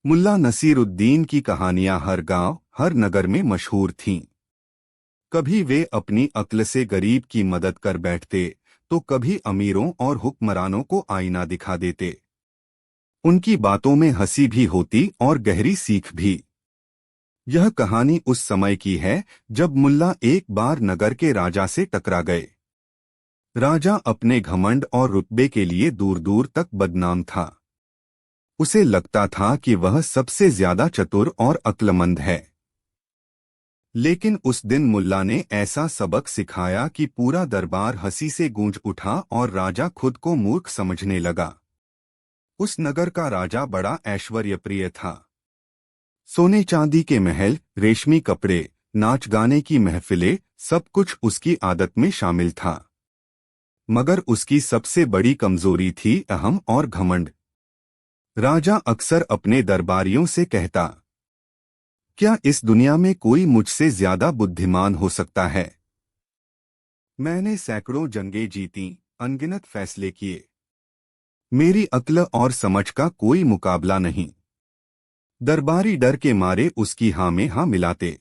मुल्ला नसीरुद्दीन की कहानियां हर गांव, हर नगर में मशहूर थीं। कभी वे अपनी अक्ल से गरीब की मदद कर बैठते, तो कभी अमीरों और हुक्मरानों को आईना दिखा देते। उनकी बातों में हंसी भी होती और गहरी सीख भी। यह कहानी उस समय की है जब मुल्ला एक बार नगर के राजा से टकरा गए। राजा अपने घमंड और रुतबे के लिए दूर दूर तक बदनाम था। उसे लगता था कि वह सबसे ज्यादा चतुर और अक्लमंद है। लेकिन उस दिन मुल्ला ने ऐसा सबक सिखाया कि पूरा दरबार हंसी से गूंज उठा और राजा खुद को मूर्ख समझने लगा। उस नगर का राजा बड़ा ऐश्वर्यप्रिय था। सोने चांदी के महल, रेशमी कपड़े, नाच गाने की महफिलें, सब कुछ उसकी आदत में शामिल था। मगर उसकी सबसे बड़ी कमजोरी थी अहम और घमंड। राजा अक्सर अपने दरबारियों से कहता, क्या इस दुनिया में कोई मुझसे ज्यादा बुद्धिमान हो सकता है? मैंने सैकड़ों जंगें जीती, अनगिनत फैसले किए। मेरी अक्ल और समझ का कोई मुकाबला नहीं। दरबारी डर के मारे उसकी हाँ में हाँ मिलाते।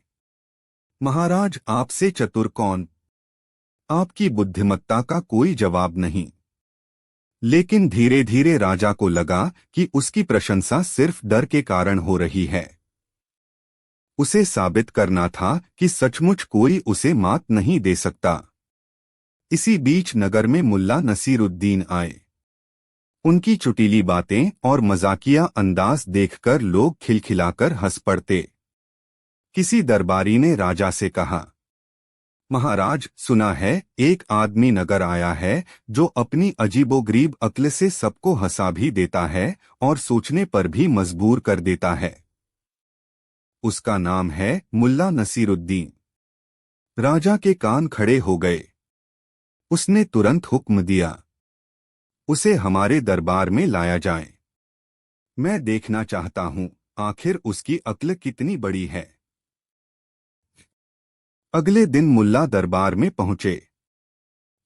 महाराज, आपसे चतुर कौन? आपकी बुद्धिमत्ता का कोई जवाब नहीं। लेकिन धीरे धीरे राजा को लगा कि उसकी प्रशंसा सिर्फ डर के कारण हो रही है। उसे साबित करना था कि सचमुच कोई उसे मात नहीं दे सकता। इसी बीच नगर में मुल्ला नसीरुद्दीन आए। उनकी चुटीली बातें और मजाकिया अंदाज देखकर लोग खिलखिलाकर हंस पड़ते। किसी दरबारी ने राजा से कहा, महाराज, सुना है एक आदमी नगर आया है जो अपनी अजीबोगरीब अक्ल से सबको हंसा भी देता है और सोचने पर भी मजबूर कर देता है। उसका नाम है मुल्ला नसीरुद्दीन। राजा के कान खड़े हो गए। उसने तुरंत हुक्म दिया, उसे हमारे दरबार में लाया जाए। मैं देखना चाहता हूं आखिर उसकी अक्ल कितनी बड़ी है। अगले दिन मुल्ला दरबार में पहुंचे।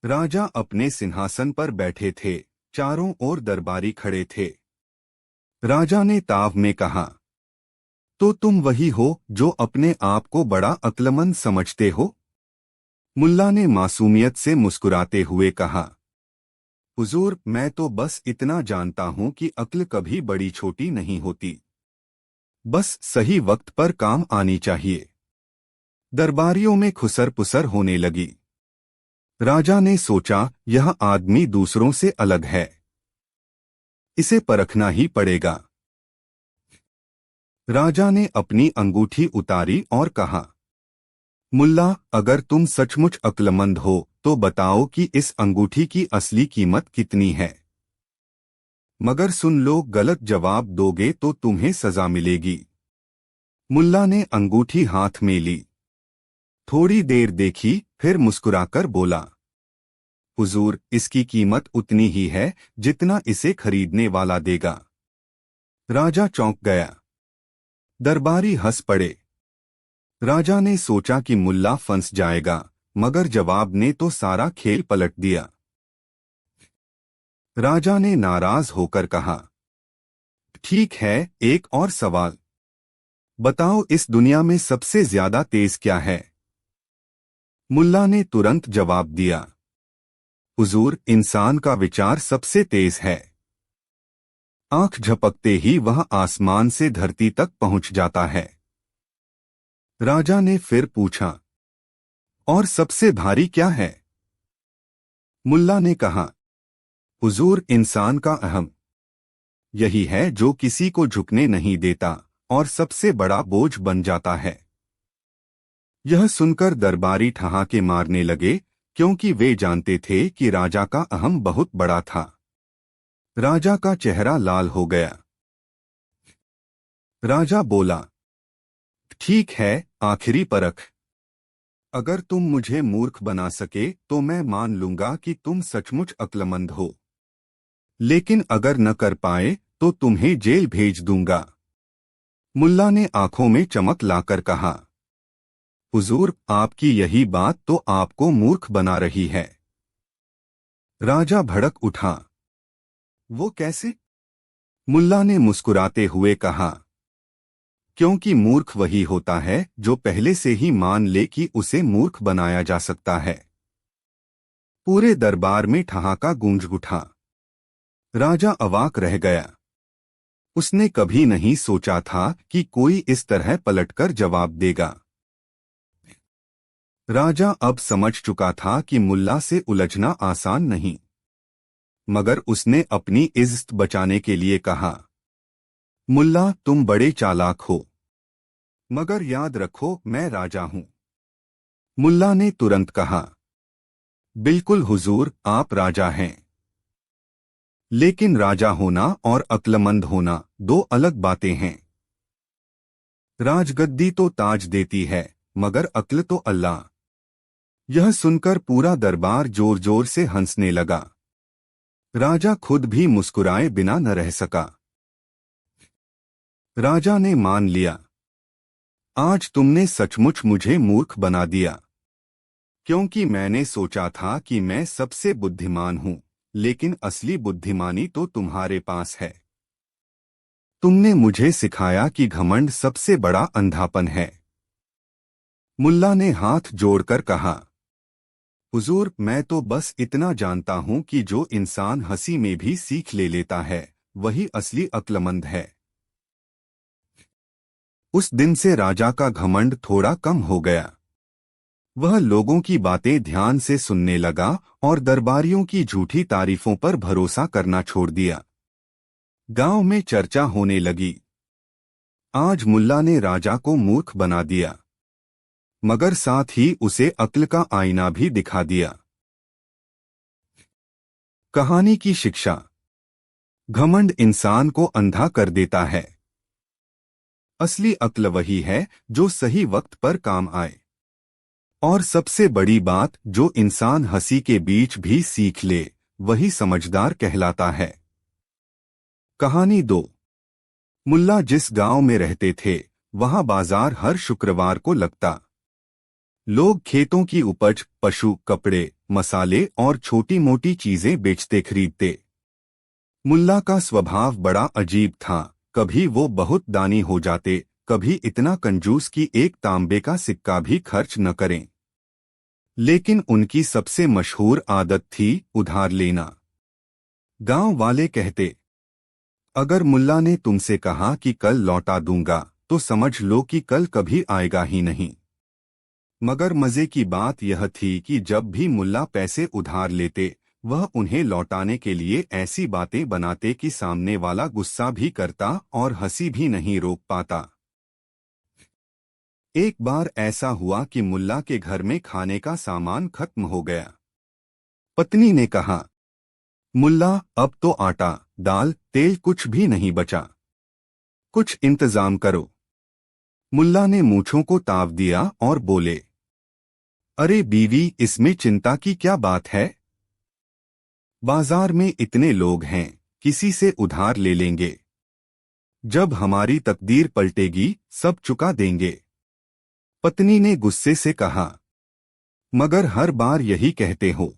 राजा अपने सिंहासन पर बैठे थे। चारों ओर दरबारी खड़े थे। राजा ने ताव में कहा, तो तुम वही हो जो अपने आप को बड़ा अक्लमंद समझते हो? मुल्ला ने मासूमियत से मुस्कुराते हुए कहा, हुजूर, मैं तो बस इतना जानता हूं कि अक्ल कभी बड़ी छोटी नहीं होती। बस सही वक्त पर काम आनी चाहिए। दरबारियों में खुसर पुसर होने लगी। राजा ने सोचा, यह आदमी दूसरों से अलग है। इसे परखना ही पड़ेगा। राजा ने अपनी अंगूठी उतारी और कहा, मुल्ला, अगर तुम सचमुच अक्लमंद हो तो बताओ कि इस अंगूठी की असली कीमत कितनी है। मगर सुन लो, गलत जवाब दोगे तो तुम्हें सजा मिलेगी। मुल्ला ने अंगूठी हाथ में ली। थोड़ी देर देखी, फिर मुस्कुराकर बोला, हुजूर, इसकी कीमत उतनी ही है जितना इसे खरीदने वाला देगा। राजा चौंक गया। दरबारी हंस पड़े। राजा ने सोचा कि मुल्ला फंस जाएगा, मगर जवाब ने तो सारा खेल पलट दिया। राजा ने नाराज होकर कहा, ठीक है, एक और सवाल। बताओ, इस दुनिया में सबसे ज्यादा तेज क्या है? मुल्ला ने तुरंत जवाब दिया, हुजूर, इंसान का विचार सबसे तेज है। आंख झपकते ही वह आसमान से धरती तक पहुंच जाता है। राजा ने फिर पूछा, और सबसे भारी क्या है? मुल्ला ने कहा, हुजूर, इंसान का अहम। यही है जो किसी को झुकने नहीं देता और सबसे बड़ा बोझ बन जाता है। यह सुनकर दरबारी ठहाके मारने लगे, क्योंकि वे जानते थे कि राजा का अहम बहुत बड़ा था। राजा का चेहरा लाल हो गया। राजा बोला, ठीक है, आखिरी परख। अगर तुम मुझे मूर्ख बना सके तो मैं मान लूंगा कि तुम सचमुच अक्लमंद हो। लेकिन अगर न कर पाए तो तुम्हें जेल भेज दूंगा। मुल्ला ने आंखों में चमक लाकर कहा, हुजूर, आपकी यही बात तो आपको मूर्ख बना रही है। राजा भड़क उठा। वो कैसे? मुल्ला ने मुस्कुराते हुए कहा, क्योंकि मूर्ख वही होता है जो पहले से ही मान ले कि उसे मूर्ख बनाया जा सकता है। पूरे दरबार में ठहाका गूंज उठा। राजा अवाक रह गया। उसने कभी नहीं सोचा था कि कोई इस तरह पलटकर जवाब देगा। राजा अब समझ चुका था कि मुल्ला से उलझना आसान नहीं, मगर उसने अपनी इज्जत बचाने के लिए कहा, मुल्ला तुम बड़े चालाक हो, मगर याद रखो मैं राजा हूं। मुल्ला ने तुरंत कहा, बिल्कुल हुजूर, आप राजा हैं। लेकिन राजा होना और अक्लमंद होना दो अलग बातें हैं। राजगद्दी तो ताज देती है, मगर अक्ल तो अल्लाह। यह सुनकर पूरा दरबार जोर जोर से हंसने लगा। राजा खुद भी मुस्कुराए बिना न रह सका। राजा ने मान लिया, आज तुमने सचमुच मुझे मूर्ख बना दिया, क्योंकि मैंने सोचा था कि मैं सबसे बुद्धिमान हूं, लेकिन असली बुद्धिमानी तो तुम्हारे पास है। तुमने मुझे सिखाया कि घमंड सबसे बड़ा अंधापन है। मुल्ला ने हाथ जोड़कर कहा, हुजूर, मैं तो बस इतना जानता हूं कि जो इंसान हंसी में भी सीख ले लेता है, वही असली अक्लमंद है। उस दिन से राजा का घमंड थोड़ा कम हो गया। वह लोगों की बातें ध्यान से सुनने लगा और दरबारियों की झूठी तारीफों पर भरोसा करना छोड़ दिया। गांव में चर्चा होने लगी, आज मुल्ला ने राजा को मूर्ख बना दिया, मगर साथ ही उसे अक्ल का आईना भी दिखा दिया। कहानी की शिक्षा। घमंड इंसान को अंधा कर देता है। असली अक्ल वही है जो सही वक्त पर काम आए। और सबसे बड़ी बात, जो इंसान हंसी के बीच भी सीख ले, वही समझदार कहलाता है। कहानी 2। मुल्ला जिस गांव में रहते थे, वहां बाजार हर शुक्रवार को लगता। लोग खेतों की उपज, पशु, कपड़े, मसाले और छोटी मोटी चीजें बेचते खरीदते। मुल्ला का स्वभाव बड़ा अजीब था। कभी वो बहुत दानी हो जाते, कभी इतना कंजूस कि एक तांबे का सिक्का भी खर्च न करें। लेकिन उनकी सबसे मशहूर आदत थी उधार लेना। गांव वाले कहते, अगर मुल्ला ने तुमसे कहा कि कल लौटा दूंगा, तो समझ लो कि कल कभी आएगा ही नहीं। मगर मजे की बात यह थी कि जब भी मुल्ला पैसे उधार लेते, वह उन्हें लौटाने के लिए ऐसी बातें बनाते कि सामने वाला गुस्सा भी करता और हंसी भी नहीं रोक पाता। एक बार ऐसा हुआ कि मुल्ला के घर में खाने का सामान खत्म हो गया। पत्नी ने कहा, मुल्ला, अब तो आटा, दाल, तेल कुछ भी नहीं बचा। कुछ इंतजाम करो। मुल्ला ने मूंछों को ताव दिया और बोले, अरे बीवी, इसमें चिंता की क्या बात है? बाजार में इतने लोग हैं, किसी से उधार ले लेंगे। जब हमारी तकदीर पलटेगी, सब चुका देंगे। पत्नी ने गुस्से से कहा, मगर हर बार यही कहते हो।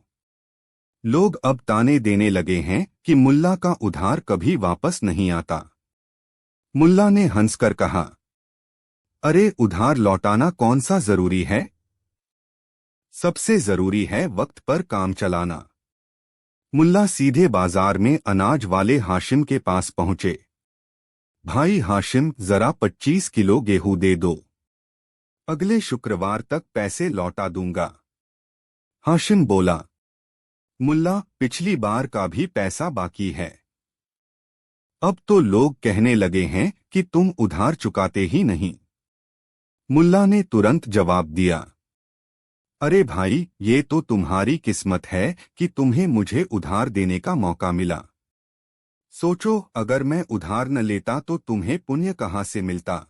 लोग अब ताने देने लगे हैं कि मुल्ला का उधार कभी वापस नहीं आता। मुल्ला ने हंसकर कहा, अरे उधार लौटाना कौन सा जरूरी है? सबसे जरूरी है वक्त पर काम चलाना। मुल्ला सीधे बाजार में अनाज वाले हाशिम के पास पहुंचे। भाई हाशिम, जरा 25 किलो गेहूं दे दो। अगले शुक्रवार तक पैसे लौटा दूंगा। हाशिम बोला, मुल्ला, पिछली बार का भी पैसा बाकी है। अब तो लोग कहने लगे हैं कि तुम उधार चुकाते ही नहीं। मुल्ला ने तुरंत जवाब दिया, अरे भाई, ये तो तुम्हारी किस्मत है कि तुम्हें मुझे उधार देने का मौका मिला। सोचो, अगर मैं उधार न लेता तो तुम्हें पुण्य कहाँ से मिलता।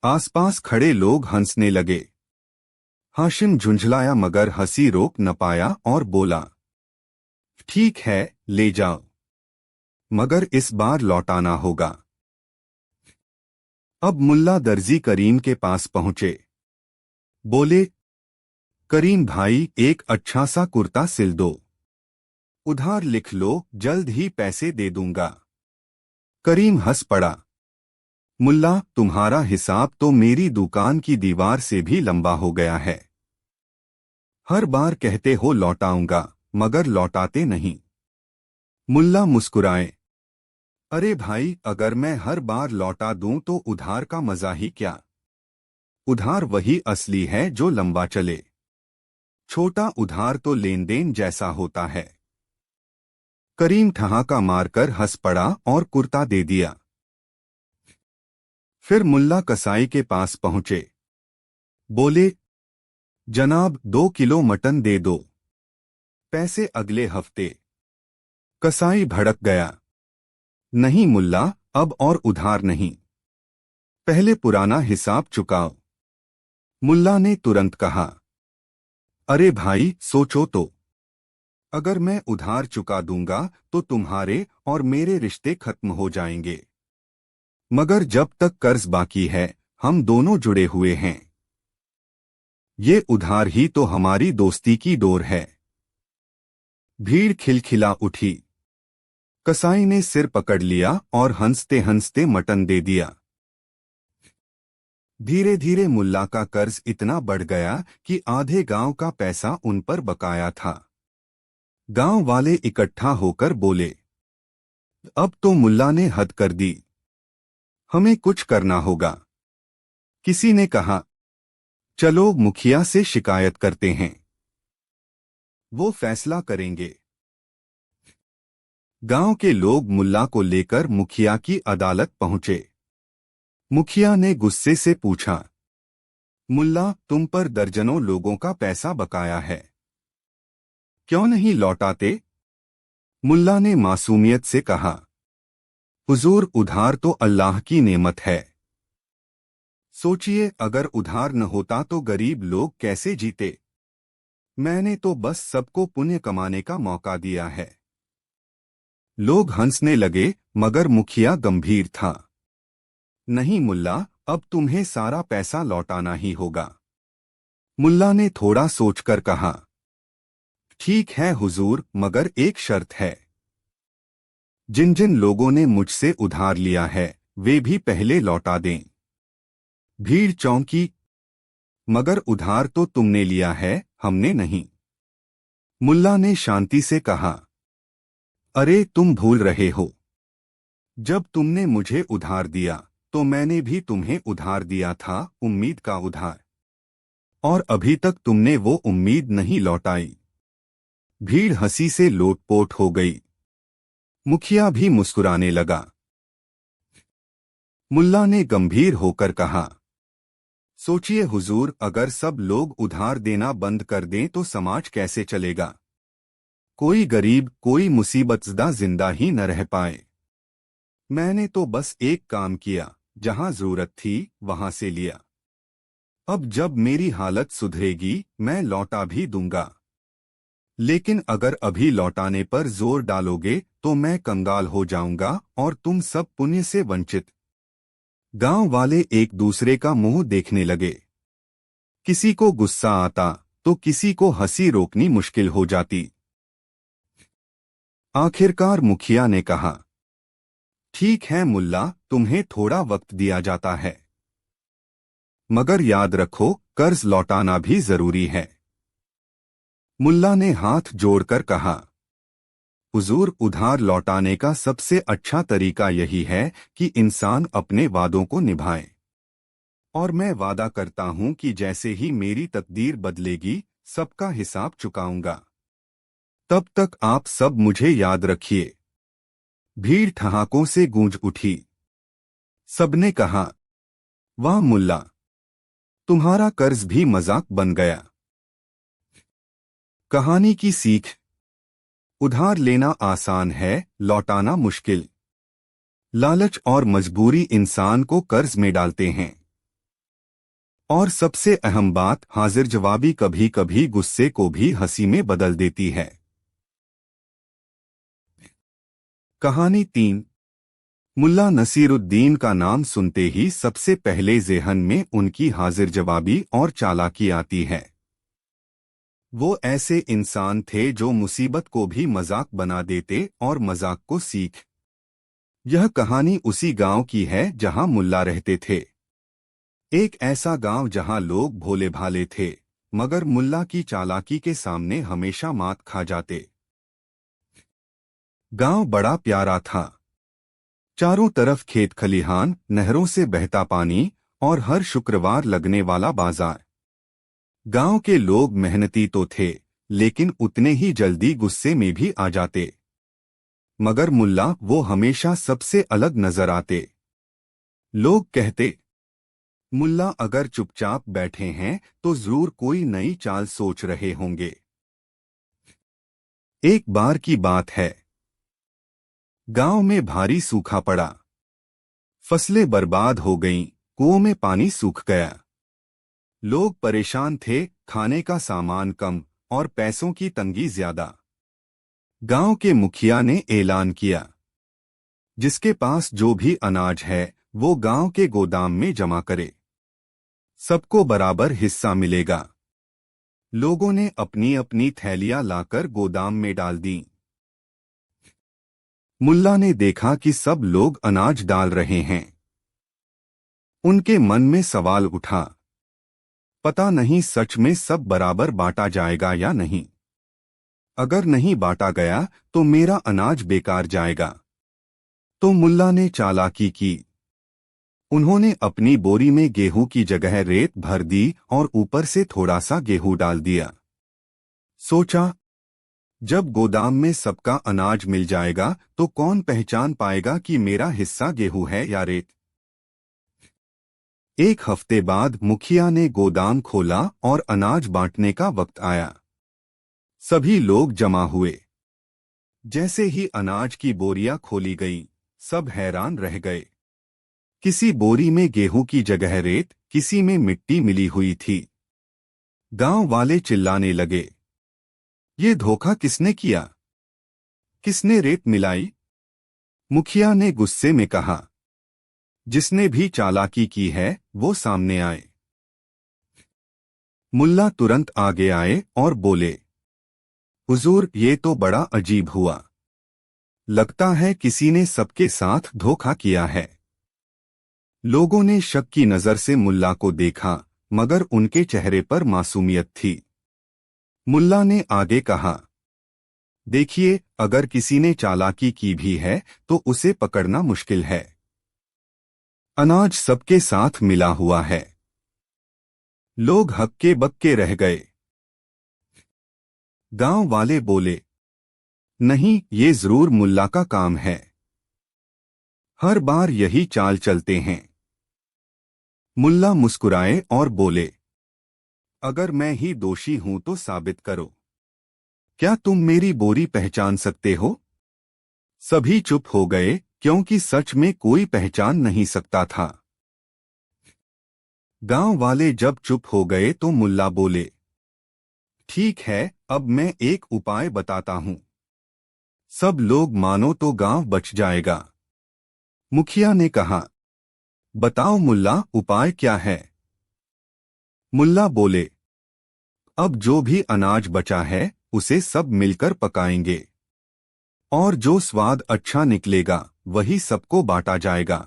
आसपास खड़े लोग हंसने लगे। हाशिम झुंझलाया मगर हंसी रोक न पाया और बोला, ठीक है, ले जाओ, मगर इस बार लौटाना होगा। अब मुल्ला दर्जी करीम के पास पहुंचे। बोले, करीम भाई, एक अच्छा सा कुर्ता सिल दो। उधार लिख लो, जल्द ही पैसे दे दूंगा। करीम हंस पड़ा। मुल्ला, तुम्हारा हिसाब तो मेरी दुकान की दीवार से भी लंबा हो गया है। हर बार कहते हो लौटाऊंगा, मगर लौटाते नहीं। मुल्ला मुस्कुराए। अरे भाई, अगर मैं हर बार लौटा दूं तो उधार का मजा ही क्या। उधार वही असली है जो लंबा चले। छोटा उधार तो लेन देन जैसा होता है। करीम ठहाका मारकर हंस पड़ा और कुर्ता दे दिया। फिर मुल्ला कसाई के पास पहुंचे। बोले, जनाब 2 किलो मटन दे दो, पैसे अगले हफ्ते। कसाई भड़क गया। नहीं मुल्ला, अब और उधार नहीं, पहले पुराना हिसाब चुकाओ। मुल्ला ने तुरंत कहा। अरे भाई, सोचो तो। अगर मैं उधार चुका दूंगा तो तुम्हारे और मेरे रिश्ते खत्म हो जाएंगे। मगर जब तक कर्ज बाकी है, हम दोनों जुड़े हुए हैं। ये उधार ही तो हमारी दोस्ती की डोर है। भीड़ खिलखिला उठी। कसाई ने सिर पकड़ लिया और हंसते हंसते मटन दे दिया। धीरे धीरे मुल्ला का कर्ज इतना बढ़ गया कि आधे गांव का पैसा उन पर बकाया था। गांव वाले इकट्ठा होकर बोले, अब तो मुल्ला ने हद कर दी, हमें कुछ करना होगा। किसी ने कहा, चलो मुखिया से शिकायत करते हैं, वो फैसला करेंगे। गांव के लोग मुल्ला को लेकर मुखिया की अदालत पहुंचे। मुखिया ने गुस्से से पूछा, मुल्ला, तुम पर दर्जनों लोगों का पैसा बकाया है, क्यों नहीं लौटाते? मुल्ला ने मासूमियत से कहा, हुजूर, उधार तो अल्लाह की नेमत है। सोचिए, अगर उधार न होता तो गरीब लोग कैसे जीते। मैंने तो बस सबको पुण्य कमाने का मौका दिया है। लोग हंसने लगे, मगर मुखिया गंभीर था। नहीं मुल्ला, अब तुम्हें सारा पैसा लौटाना ही होगा। मुल्ला ने थोड़ा सोचकर कहा, ठीक है हुजूर, मगर एक शर्त है। जिन जिन लोगों ने मुझसे उधार लिया है, वे भी पहले लौटा दें। भीड़ चौंकी। मगर उधार तो तुमने लिया है, हमने नहीं। मुल्ला ने शांति से कहा, अरे तुम भूल रहे हो, जब तुमने मुझे उधार दिया तो मैंने भी तुम्हें उधार दिया था, उम्मीद का उधार। और अभी तक तुमने वो उम्मीद नहीं लौटाई। भीड़ हंसी से लोटपोट हो गई। मुखिया भी मुस्कुराने लगा। मुल्ला ने गंभीर होकर कहा, सोचिए हुजूर, अगर सब लोग उधार देना बंद कर दें तो समाज कैसे चलेगा। कोई गरीब, कोई मुसीबतज़दा जिंदा ही न रह पाए। मैंने तो बस एक काम किया, जहां जरूरत थी वहां से लिया। अब जब मेरी हालत सुधरेगी मैं लौटा भी दूंगा। लेकिन अगर अभी लौटाने पर जोर डालोगे तो मैं कंगाल हो जाऊंगा और तुम सब पुण्य से वंचित। गांव वाले एक दूसरे का मुंह देखने लगे। किसी को गुस्सा आता तो किसी को हंसी रोकनी मुश्किल हो जाती। आखिरकार मुखिया ने कहा, ठीक है मुल्ला, तुम्हें थोड़ा वक्त दिया जाता है, मगर याद रखो, कर्ज लौटाना भी जरूरी है। मुल्ला ने हाथ जोड़कर कहा, हुजूर, उधार लौटाने का सबसे अच्छा तरीका यही है कि इंसान अपने वादों को निभाए। और मैं वादा करता हूं कि जैसे ही मेरी तकदीर बदलेगी, सबका हिसाब चुकाऊंगा। तब तक आप सब मुझे याद रखिए। भीड़ ठहाकों से गूंज उठी। सबने कहा, वाह मुल्ला, तुम्हारा कर्ज भी मजाक बन गया। कहानी की सीख। उधार लेना आसान है, लौटाना मुश्किल। लालच और मजबूरी इंसान को कर्ज में डालते हैं। और सबसे अहम बात, हाजिर जवाबी कभी कभी गुस्से को भी हंसी में बदल देती है। कहानी 3। मुल्ला नसीरुद्दीन का नाम सुनते ही सबसे पहले ज़ेहन में उनकी हाजिर जवाबी और चालाकी आती है। वो ऐसे इंसान थे जो मुसीबत को भी मजाक बना देते और मजाक को सीख यह कहानी उसी गांव की है जहां मुल्ला रहते थे। एक ऐसा गांव जहां लोग भोले भाले थे, मगर मुल्ला की चालाकी के सामने हमेशा मात खा जाते। गांव बड़ा प्यारा था। चारों तरफ खेत खलिहान, नहरों से बहता पानी और हर शुक्रवार लगने वाला बाजार। गांव के लोग मेहनती तो थे, लेकिन उतने ही जल्दी गुस्से में भी आ जाते। मगर मुल्ला वो हमेशा सबसे अलग नजर आते। लोग कहते, मुल्ला अगर चुपचाप बैठे हैं तो जरूर कोई नई चाल सोच रहे होंगे। एक बार की बात है। गांव में भारी सूखा पड़ा। फसलें बर्बाद हो गईं, कुओं में पानी सूख गया। लोग परेशान थे, खाने का सामान कम और पैसों की तंगी ज्यादा। गांव के मुखिया ने ऐलान किया, जिसके पास जो भी अनाज है वो गांव के गोदाम में जमा करे। सबको बराबर हिस्सा मिलेगा। लोगों ने अपनी अपनी थैलियां लाकर गोदाम में डाल दी। मुल्ला ने देखा कि सब लोग अनाज डाल रहे हैं। उनके मन में सवाल उठा, पता नहीं सच में सब बराबर बांटा जाएगा या नहीं। अगर नहीं बांटा गया तो मेरा अनाज बेकार जाएगा। तो मुल्ला ने चालाकी की। उन्होंने अपनी बोरी में गेहूं की जगह रेत भर दी और ऊपर से थोड़ा सा गेहूं डाल दिया। सोचा, जब गोदाम में सबका अनाज मिल जाएगा तो कौन पहचान पाएगा कि मेरा हिस्सा गेहूं है या रेत। एक हफ्ते बाद मुखिया ने गोदाम खोला और अनाज बांटने का वक्त आया। सभी लोग जमा हुए। जैसे ही अनाज की बोरियां खोली गई, सब हैरान रह गए। किसी बोरी में गेहूं की जगह रेत, किसी में मिट्टी मिली हुई थी। गांव वाले चिल्लाने लगे, ये धोखा किसने किया? किसने रेत मिलाई? मुखिया ने गुस्से में कहा, जिसने भी चालाकी की है वो सामने आए। मुल्ला तुरंत आगे आए और बोले, हुजूर, ये तो बड़ा अजीब हुआ। लगता है किसी ने सबके साथ धोखा किया है। लोगों ने शक की नजर से मुल्ला को देखा, मगर उनके चेहरे पर मासूमियत थी। मुल्ला ने आगे कहा, देखिए, अगर किसी ने चालाकी की भी है तो उसे पकड़ना मुश्किल है। अनाज सबके साथ मिला हुआ है। लोग हक्के बक्के रह गए। गांव वाले बोले, नहीं, ये जरूर मुल्ला का काम है। हर बार यही चाल चलते हैं। मुल्ला मुस्कुराए और बोले, अगर मैं ही दोषी हूं तो साबित करो। क्या तुम मेरी बोरी पहचान सकते हो? सभी चुप हो गए, क्योंकि सच में कोई पहचान नहीं सकता था। गांव वाले जब चुप हो गए तो मुल्ला बोले, ठीक है, अब मैं एक उपाय बताता हूं। सब लोग मानो तो गांव बच जाएगा। मुखिया ने कहा, बताओ मुल्ला, उपाय क्या है? मुल्ला बोले, अब जो भी अनाज बचा है उसे सब मिलकर पकाएंगे, और जो स्वाद अच्छा निकलेगा वही सबको बांटा जाएगा।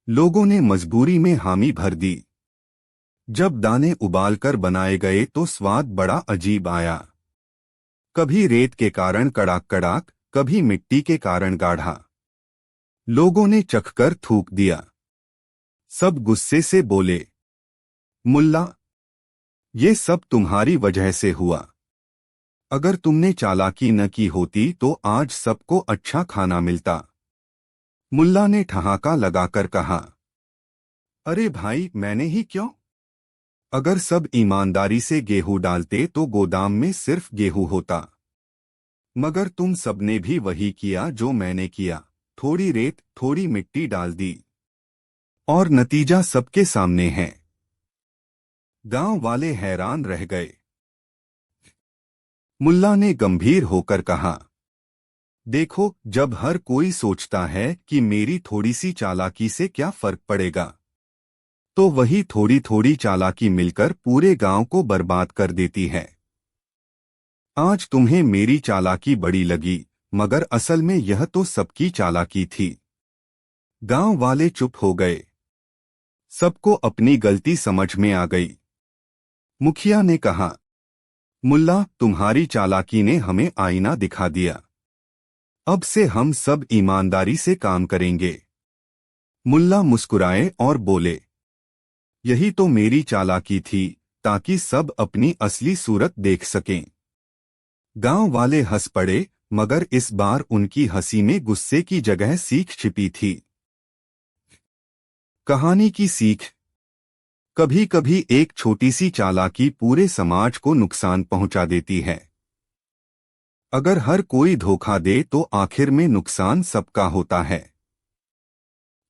लोगों ने मजबूरी में हामी भर दी। जब दाने उबालकर बनाए गए तो स्वाद बड़ा अजीब आया। कभी रेत के कारण कड़ाक कड़ाक, कभी मिट्टी के कारण गाढ़ा। लोगों ने चखकर थूक दिया। सब गुस्से से बोले, मुल्ला, ये सब तुम्हारी वजह से हुआ। अगर तुमने चालाकी न की होती तो आज सबको अच्छा खाना मिलता। मुल्ला ने ठहाका लगाकर कहा, अरे भाई, मैंने ही क्यों? अगर सब ईमानदारी से गेहूं डालते तो गोदाम में सिर्फ गेहूं होता। मगर तुम सबने भी वही किया जो मैंने किया, थोड़ी रेत थोड़ी मिट्टी डाल दी, और नतीजा सबके सामने है। गांव वाले हैरान रह गए। मुल्ला ने गंभीर होकर कहा, देखो, जब हर कोई सोचता है कि मेरी थोड़ी सी चालाकी से क्या फर्क पड़ेगा, तो वही थोड़ी थोड़ी चालाकी मिलकर पूरे गांव को बर्बाद कर देती है। आज तुम्हें मेरी चालाकी बड़ी लगी, मगर असल में यह तो सबकी चालाकी थी। गांव वाले चुप हो गए। सबको अपनी गलती समझ में आ गई। मुखिया ने कहा, मुल्ला, तुम्हारी चालाकी ने हमें आईना दिखा दिया। अब से हम सब ईमानदारी से काम करेंगे। मुल्ला मुस्कुराए और बोले, यही तो मेरी चालाकी थी, ताकि सब अपनी असली सूरत देख सकें। गांव वाले हंस पड़े, मगर इस बार उनकी हंसी में गुस्से की जगह सीख छिपी थी। कहानी की सीख। कभी कभी एक छोटी सी चालाकी पूरे समाज को नुकसान पहुंचा देती है। अगर हर कोई धोखा दे तो आखिर में नुकसान सबका होता है।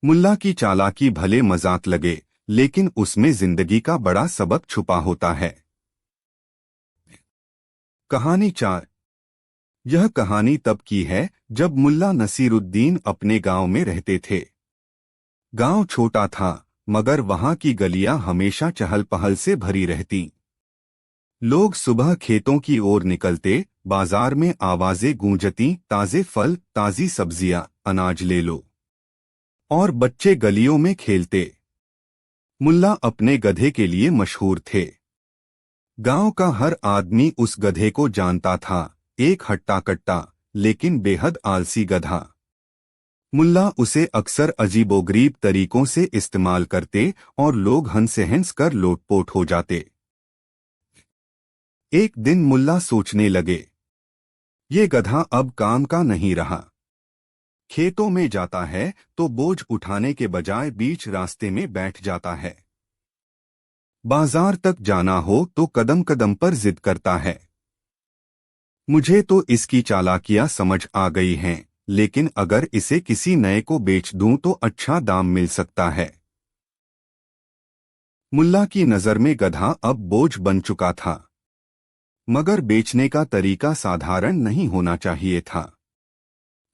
मुल्ला की चालाकी भले मजाक लगे, लेकिन उसमें जिंदगी का बड़ा सबक छुपा होता है। कहानी 4। यह कहानी तब की है जब मुल्ला नसीरुद्दीन अपने गांव में रहते थे। गांव छोटा था, मगर वहां की गलियां हमेशा चहल पहल से भरी रहती। लोग सुबह खेतों की ओर निकलते, बाजार में आवाजें गूंजती, ताजे फल, ताजी सब्जियां, अनाज ले लो। और बच्चे गलियों में खेलते। मुल्ला अपने गधे के लिए मशहूर थे। गांव का हर आदमी उस गधे को जानता था, एक हट्टा कट्टा लेकिन बेहद आलसी गधा। मुल्ला उसे अक्सर अजीबोगरीब तरीकों से इस्तेमाल करते और लोग हंस कर लोटपोट हो जाते। एक दिन मुल्ला सोचने लगे, ये गधा अब काम का नहीं रहा। खेतों में जाता है तो बोझ उठाने के बजाय बीच रास्ते में बैठ जाता है। बाजार तक जाना हो तो कदम कदम पर जिद करता है। मुझे तो इसकी चालाकियां समझ आ गई हैं, लेकिन अगर इसे किसी नए को बेच दूं तो अच्छा दाम मिल सकता है। मुल्ला की नजर में गधा अब बोझ बन चुका था, मगर बेचने का तरीका साधारण नहीं होना चाहिए था।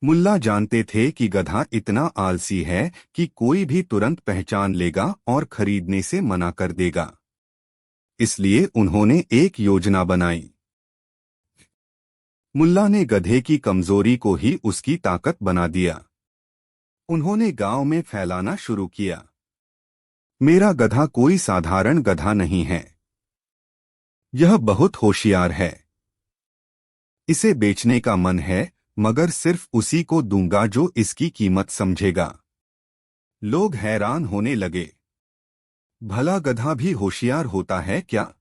मुल्ला जानते थे कि गधा इतना आलसी है कि कोई भी तुरंत पहचान लेगा और खरीदने से मना कर देगा। इसलिए उन्होंने एक योजना बनाई। मुल्ला ने गधे की कमजोरी को ही उसकी ताकत बना दिया। उन्होंने गांव में फैलाना शुरू किया, मेरा गधा कोई साधारण गधा नहीं है। यह बहुत होशियार है। इसे बेचने का मन है, मगर सिर्फ उसी को दूंगा जो इसकी कीमत समझेगा। लोग हैरान होने लगे, भला गधा भी होशियार होता है क्या?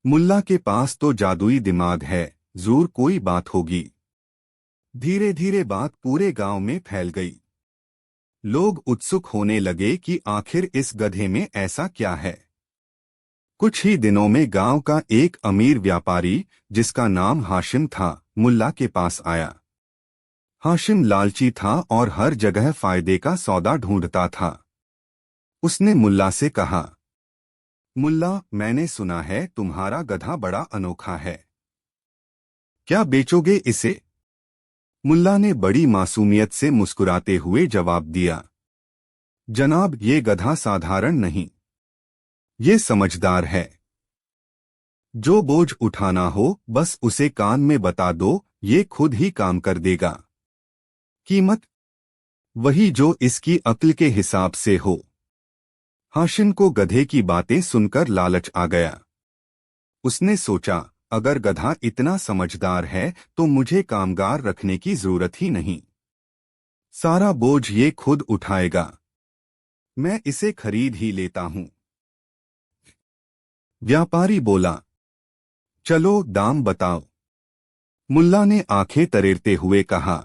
मुल्ला के पास तो जादुई दिमाग है, जरूर कोई बात होगी। धीरे धीरे बात पूरे गांव में फैल गई। लोग उत्सुक होने लगे कि आखिर इस गधे में ऐसा क्या है। कुछ ही दिनों में गांव का एक अमीर व्यापारी, जिसका नाम हाशिम था, मुल्ला के पास आया। हाशिम लालची था और हर जगह फायदे का सौदा ढूंढता था। उसने मुल्ला से कहा, मुल्ला, मैंने सुना है तुम्हारा गधा बड़ा अनोखा है। क्या बेचोगे इसे? मुल्ला ने बड़ी मासूमियत से मुस्कुराते हुए जवाब दिया, जनाब, ये गधा साधारण नहीं, ये समझदार है। जो बोझ उठाना हो बस उसे कान में बता दो, ये खुद ही काम कर देगा। कीमत वही जो इसकी अक्ल के हिसाब से हो। हाशिम को गधे की बातें सुनकर लालच आ गया। उसने सोचा, अगर गधा इतना समझदार है तो मुझे कामगार रखने की जरूरत ही नहीं। सारा बोझ ये खुद उठाएगा। मैं इसे खरीद ही लेता हूं। व्यापारी बोला, चलो दाम बताओ। मुल्ला ने आंखें तरेरते हुए कहा,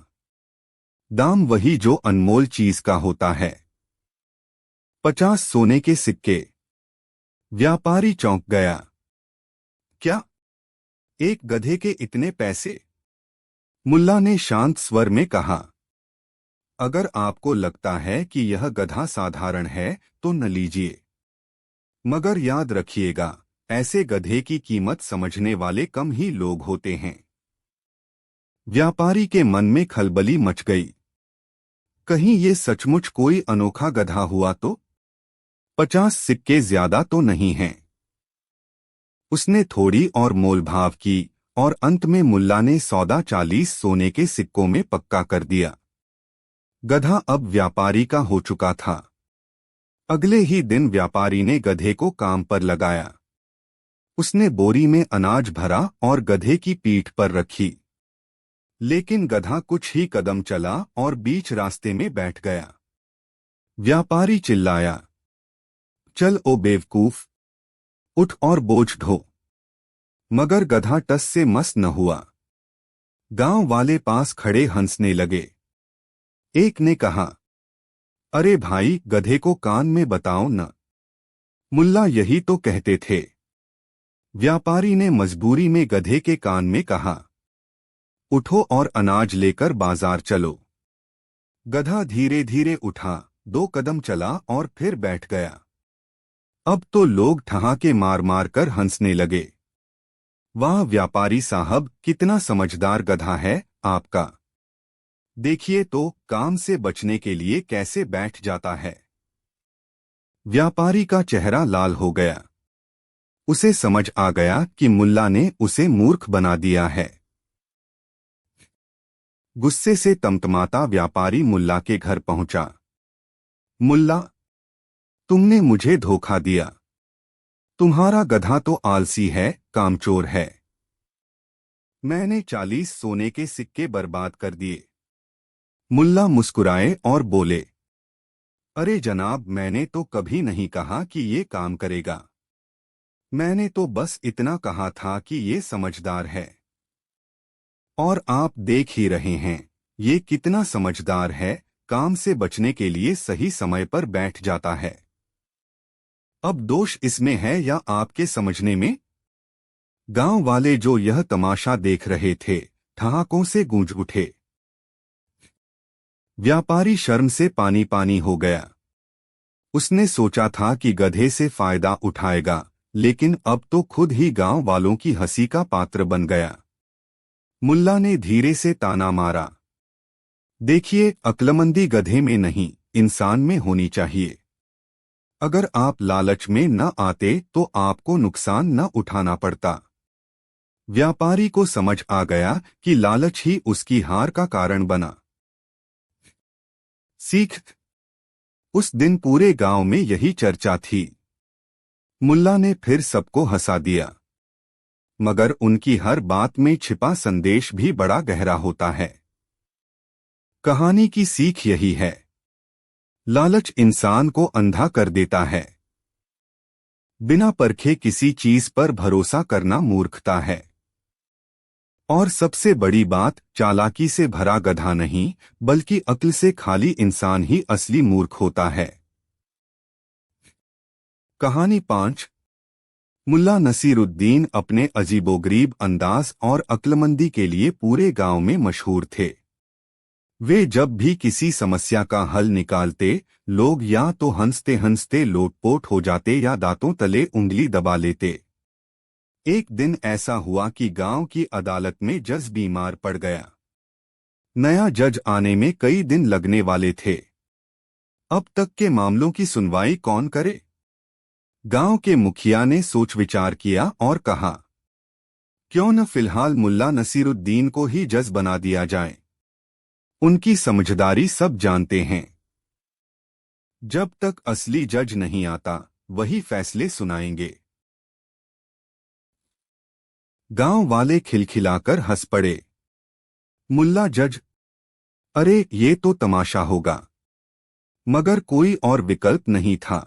दाम वही जो अनमोल चीज का होता है, 50 सोने के सिक्के। व्यापारी चौंक गया। क्या? एक गधे के इतने पैसे? मुल्ला ने शांत स्वर में कहा, अगर आपको लगता है कि यह गधा साधारण है तो न लीजिए, मगर याद रखिएगा, ऐसे गधे की कीमत समझने वाले कम ही लोग होते हैं। व्यापारी के मन में खलबली मच गई। कहीं ये सचमुच कोई अनोखा गधा हुआ तो? 50 सिक्के ज्यादा तो नहीं हैं। उसने थोड़ी और मोलभाव की और अंत में मुल्ला ने सौदा 40 सोने के सिक्कों में पक्का कर दिया। गधा अब व्यापारी का हो चुका था। अगले ही दिन व्यापारी ने गधे को काम पर लगाया। उसने बोरी में अनाज भरा और गधे की पीठ पर रखी। लेकिन गधा कुछ ही कदम चला और बीच रास्ते में बैठ गया। व्यापारी चिल्लाया, चल ओ बेवकूफ, उठ और बोझ ढो। मगर गधा टस से मस न हुआ। गांव वाले पास खड़े हंसने लगे। एक ने कहा, अरे भाई, गधे को कान में बताओ न, मुल्ला यही तो कहते थे। व्यापारी ने मजबूरी में गधे के कान में कहा, उठो और अनाज लेकर बाजार चलो। गधा धीरे धीरे उठा, 2 कदम चला और फिर बैठ गया। अब तो लोग ठहाके मार मार कर हंसने लगे। वाह व्यापारी साहब, कितना समझदार गधा है आपका। देखिए तो काम से बचने के लिए कैसे बैठ जाता है। व्यापारी का चेहरा लाल हो गया। उसे समझ आ गया कि मुल्ला ने उसे मूर्ख बना दिया है। गुस्से से तमतमाता व्यापारी मुल्ला के घर पहुंचा। मुल्ला, तुमने मुझे धोखा दिया। तुम्हारा गधा तो आलसी है, कामचोर है। मैंने 40 सोने के सिक्के बर्बाद कर दिए। मुल्ला मुस्कुराए और बोले, अरे जनाब, मैंने तो कभी नहीं कहा कि ये काम करेगा। मैंने तो बस इतना कहा था कि ये समझदार है। और आप देख ही रहे हैं, ये कितना समझदार है, काम से बचने के लिए सही समय पर बैठ जाता है। अब दोष इसमें है या आपके समझने में? गांव वाले जो यह तमाशा देख रहे थे, ठहाकों से गूंज उठे। व्यापारी शर्म से पानी पानी हो गया। उसने सोचा था कि गधे से फायदा उठाएगा, लेकिन अब तो खुद ही गांव वालों की हंसी का पात्र बन गया। मुल्ला ने धीरे से ताना मारा, देखिए, अक्लमंदी गधे में नहीं, इंसान में होनी चाहिए। अगर आप लालच में न आते तो आपको नुकसान न उठाना पड़ता। व्यापारी को समझ आ गया कि लालच ही उसकी हार का कारण बना। सीख। उस दिन पूरे गांव में यही चर्चा थी। मुल्ला ने फिर सबको हंसा दिया, मगर उनकी हर बात में छिपा संदेश भी बड़ा गहरा होता है। कहानी की सीख यही है, लालच इंसान को अंधा कर देता है। बिना परखे किसी चीज पर भरोसा करना मूर्खता है। और सबसे बड़ी बात, चालाकी से भरा गधा नहीं, बल्कि अक्ल से खाली इंसान ही असली मूर्ख होता है। कहानी 5। मुल्ला नसीरुद्दीन अपने अजीबोगरीब अंदाज और अक्लमंदी के लिए पूरे गांव में मशहूर थे। वे जब भी किसी समस्या का हल निकालते, लोग या तो हंसते हंसते लोटपोट हो जाते या दांतों तले उंगली दबा लेते। एक दिन ऐसा हुआ कि गांव की अदालत में जज बीमार पड़ गया। नया जज आने में कई दिन लगने वाले थे। अब तक के मामलों की सुनवाई कौन करे? गांव के मुखिया ने सोच विचार किया और कहा, क्यों न फिलहाल मुल्ला नसीरुद्दीन को ही जज बना दिया जाए। उनकी समझदारी सब जानते हैं। जब तक असली जज नहीं आता, वही फैसले सुनाएंगे। गांव वाले खिलखिलाकर हंस पड़े। मुल्ला जज? अरे ये तो तमाशा होगा। मगर कोई और विकल्प नहीं था।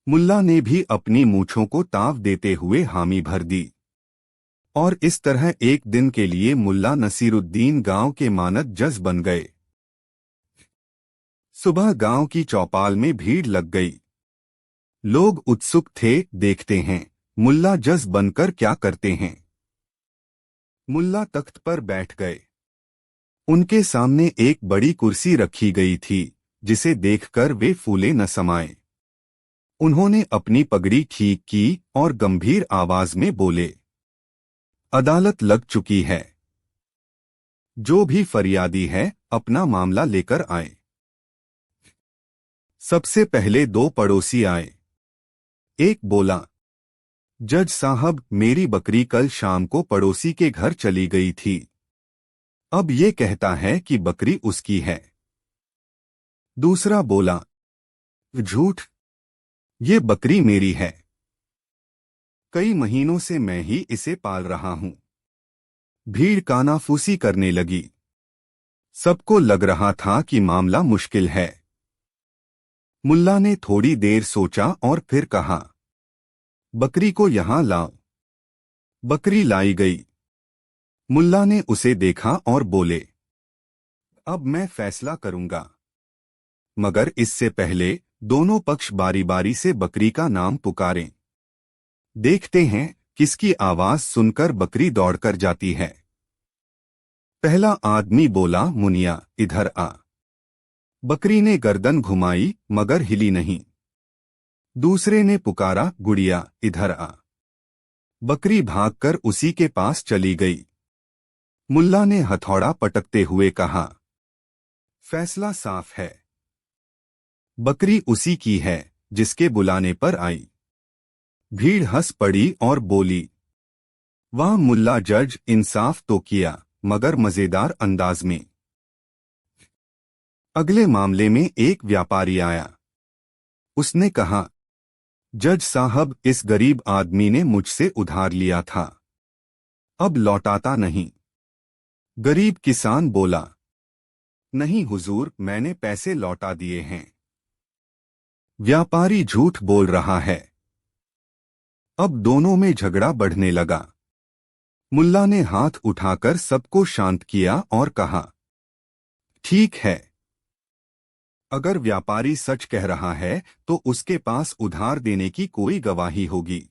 मुल्ला ने भी अपनी मूंछों को ताव देते हुए हामी भर दी। और इस तरह एक दिन के लिए मुल्ला नसीरुद्दीन गांव के मानद जज बन गए। सुबह गांव की चौपाल में भीड़ लग गई। लोग उत्सुक थे, देखते हैं मुल्ला जज बनकर क्या करते हैं। मुल्ला तख्त पर बैठ गए। उनके सामने एक बड़ी कुर्सी रखी गई थी, जिसे देखकर वे फूले न समाये। उन्होंने अपनी पगड़ी ठीक की और गंभीर आवाज में बोले, अदालत लग चुकी है। जो भी फरियादी है, अपना मामला लेकर आए। सबसे पहले 2 पड़ोसी आए। एक बोला, जज साहब, मेरी बकरी कल शाम को पड़ोसी के घर चली गई थी। अब ये कहता है कि बकरी उसकी है। दूसरा बोला, झूठ, ये बकरी मेरी है। कई महीनों से मैं ही इसे पाल रहा हूं। भीड़ कानाफूसी करने लगी। सबको लग रहा था कि मामला मुश्किल है। मुल्ला ने थोड़ी देर सोचा और फिर कहा, बकरी को यहां लाओ। बकरी लाई गई। मुल्ला ने उसे देखा और बोले, अब मैं फैसला करूंगा। मगर इससे पहले दोनों पक्ष बारी बारी से बकरी का नाम पुकारें। देखते हैं किसकी आवाज सुनकर बकरी दौड़कर जाती है। पहला आदमी बोला, मुनिया इधर आ। बकरी ने गर्दन घुमाई मगर हिली नहीं। दूसरे ने पुकारा, गुड़िया इधर आ। बकरी भागकर उसी के पास चली गई। मुल्ला ने हथौड़ा पटकते हुए कहा, फैसला साफ है। बकरी उसी की है जिसके बुलाने पर आई। भीड़ हंस पड़ी और बोली, वाह मुल्ला जज, इंसाफ तो किया मगर मजेदार अंदाज में। अगले मामले में एक व्यापारी आया। उसने कहा, जज साहब, इस गरीब आदमी ने मुझसे उधार लिया था, अब लौटाता नहीं। गरीब किसान बोला, नहीं हुजूर, मैंने पैसे लौटा दिए हैं। व्यापारी झूठ बोल रहा है। अब दोनों में झगड़ा बढ़ने लगा। मुल्ला ने हाथ उठाकर सबको शांत किया और कहा, ठीक है, अगर व्यापारी सच कह रहा है तो उसके पास उधार देने की कोई गवाही होगी,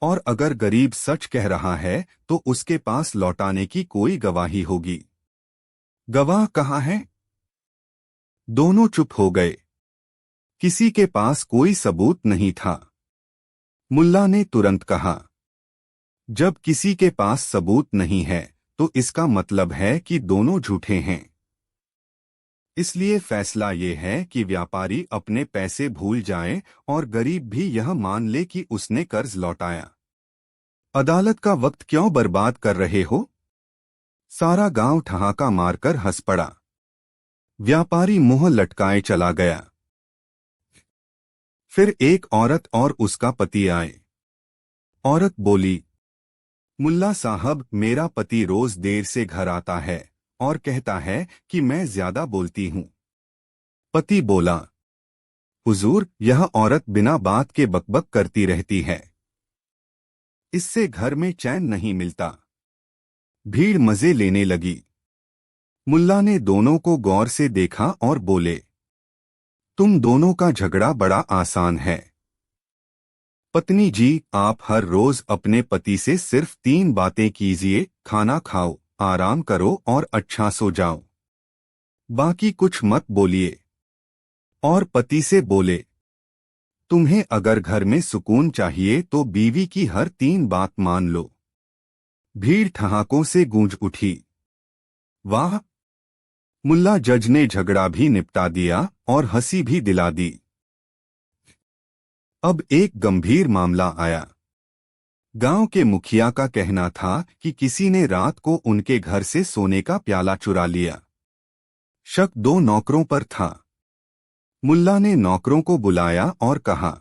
और अगर गरीब सच कह रहा है तो उसके पास लौटाने की कोई गवाही होगी। गवाह कहाँ है? दोनों चुप हो गए। किसी के पास कोई सबूत नहीं था। मुल्ला ने तुरंत कहा, जब किसी के पास सबूत नहीं है तो इसका मतलब है कि दोनों झूठे हैं। इसलिए फैसला ये है कि व्यापारी अपने पैसे भूल जाए और गरीब भी यह मान ले कि उसने कर्ज लौटाया। अदालत का वक्त क्यों बर्बाद कर रहे हो? सारा गांव ठहाका मारकर हंस पड़ा। व्यापारी मुंह लटकाए चला गया। फिर एक औरत और उसका पति आए। औरत बोली, मुल्ला साहब, मेरा पति रोज देर से घर आता है और कहता है कि मैं ज्यादा बोलती हूं। पति बोला, हुजूर, यह औरत बिना बात के बकबक करती रहती है, इससे घर में चैन नहीं मिलता। भीड़ मजे लेने लगी। मुल्ला ने दोनों को गौर से देखा और बोले, तुम दोनों का झगड़ा बड़ा आसान है। पत्नी जी, आप हर रोज अपने पति से सिर्फ 3 बातें कीजिए, खाना खाओ, आराम करो और अच्छा सो जाओ। बाकी कुछ मत बोलिए। और पति से बोले, तुम्हें अगर घर में सुकून चाहिए तो बीवी की हर 3 बात मान लो। भीड़ ठहाकों से गूंज उठी। वाह! मुल्ला जज ने झगड़ा भी निपटा दिया और हंसी भी दिला दी। अब एक गंभीर मामला आया। गांव के मुखिया का कहना था कि किसी ने रात को उनके घर से सोने का प्याला चुरा लिया। शक 2 नौकरों पर था। मुल्ला ने नौकरों को बुलाया और कहा,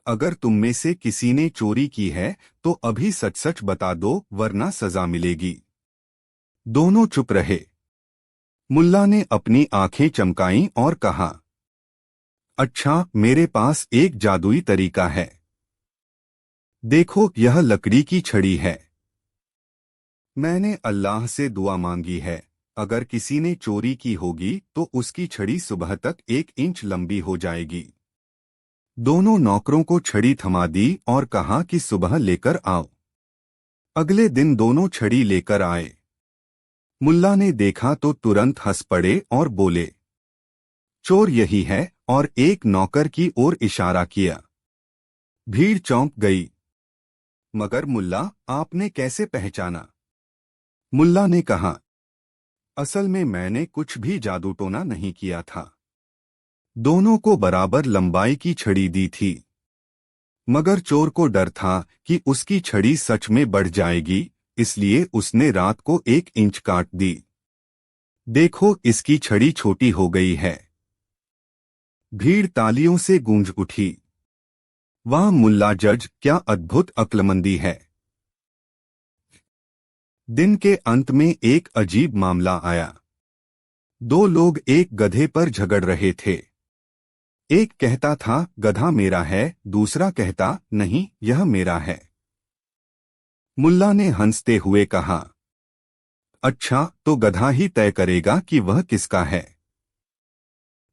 अगर तुम में से किसी ने चोरी की है तो अभी सच सच बता दो, वरना सजा मिलेगी। दोनों चुप रहे। मुल्ला ने अपनी आंखें चमकाईं और कहा, अच्छा, मेरे पास एक जादुई तरीका है। देखो, यह लकड़ी की छड़ी है। मैंने अल्लाह से दुआ मांगी है, अगर किसी ने चोरी की होगी तो उसकी छड़ी सुबह तक 1 इंच लंबी हो जाएगी। दोनों नौकरों को छड़ी थमा दी और कहा कि सुबह लेकर आओ। अगले दिन दोनों छड़ी लेकर आए। मुल्ला ने देखा तो तुरंत हंस पड़े और बोले, चोर यही है, और एक नौकर की ओर इशारा किया। भीड़ चौंक गई। मगर मुल्ला, आपने कैसे पहचाना? मुल्ला ने कहा, असल में मैंने कुछ भी जादू टोना नहीं किया था। दोनों को बराबर लंबाई की छड़ी दी थी। मगर चोर को डर था कि उसकी छड़ी सच में बढ़ जाएगी, इसलिए उसने रात को 1 इंच काट दी। देखो, इसकी छड़ी छोटी हो गई है। भीड़ तालियों से गूंज उठी। वाह मुल्ला जज, क्या अद्भुत अक्लमंदी है। दिन के अंत में एक अजीब मामला आया। दो लोग एक गधे पर झगड़ रहे थे। एक कहता था गधा मेरा है, दूसरा कहता नहीं यह मेरा है। मुल्ला ने हंसते हुए कहा, अच्छा तो गधा ही तय करेगा कि वह किसका है।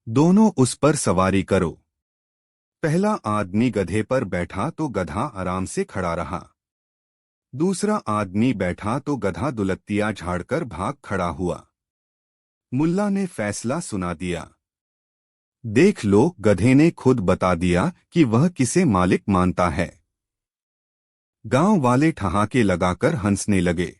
दोनों उस पर सवारी करो। पहला आदमी गधे पर बैठा तो गधा आराम से खड़ा रहा। दूसरा आदमी बैठा तो गधा दुलत्तियां झाड़कर भाग खड़ा हुआ। मुल्ला ने फैसला सुना दिया। देख लो, गधे ने खुद बता दिया कि वह किसे मालिक मानता है। गांव वाले ठहाके लगाकर हंसने लगे।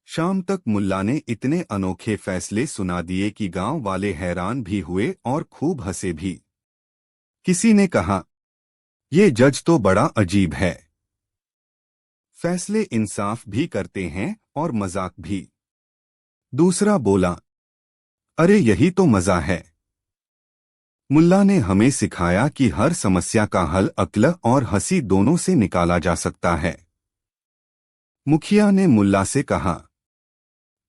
शाम तक मुल्ला ने इतने अनोखे फैसले सुना दिए कि गांव वाले हैरान भी हुए और खूब हंसे भी। किसी ने कहा, ये जज तो बड़ा अजीब है, फैसले इंसाफ भी करते हैं और मजाक भी। दूसरा बोला, अरे यही तो मजा है। मुल्ला ने हमें सिखाया कि हर समस्या का हल अक्ल और हंसी दोनों से निकाला जा सकता है। मुखिया ने मुल्ला से कहा,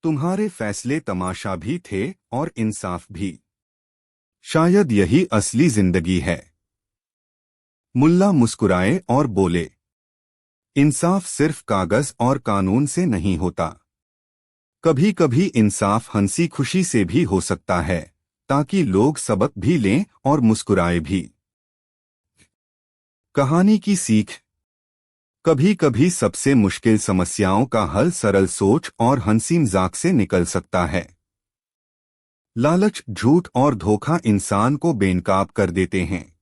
तुम्हारे फैसले तमाशा भी थे और इंसाफ भी। शायद यही असली जिंदगी है। मुल्ला मुस्कुराए और बोले, इंसाफ सिर्फ कागज और कानून से नहीं होता। कभी कभी इंसाफ हंसी खुशी से भी हो सकता है, ताकि लोग सबक भी लें और मुस्कुराए भी। कहानी की सीख। कभी कभी सबसे मुश्किल समस्याओं का हल सरल सोच और हंसी मजाक से निकल सकता है। लालच, झूठ और धोखा इंसान को बेनकाब कर देते हैं।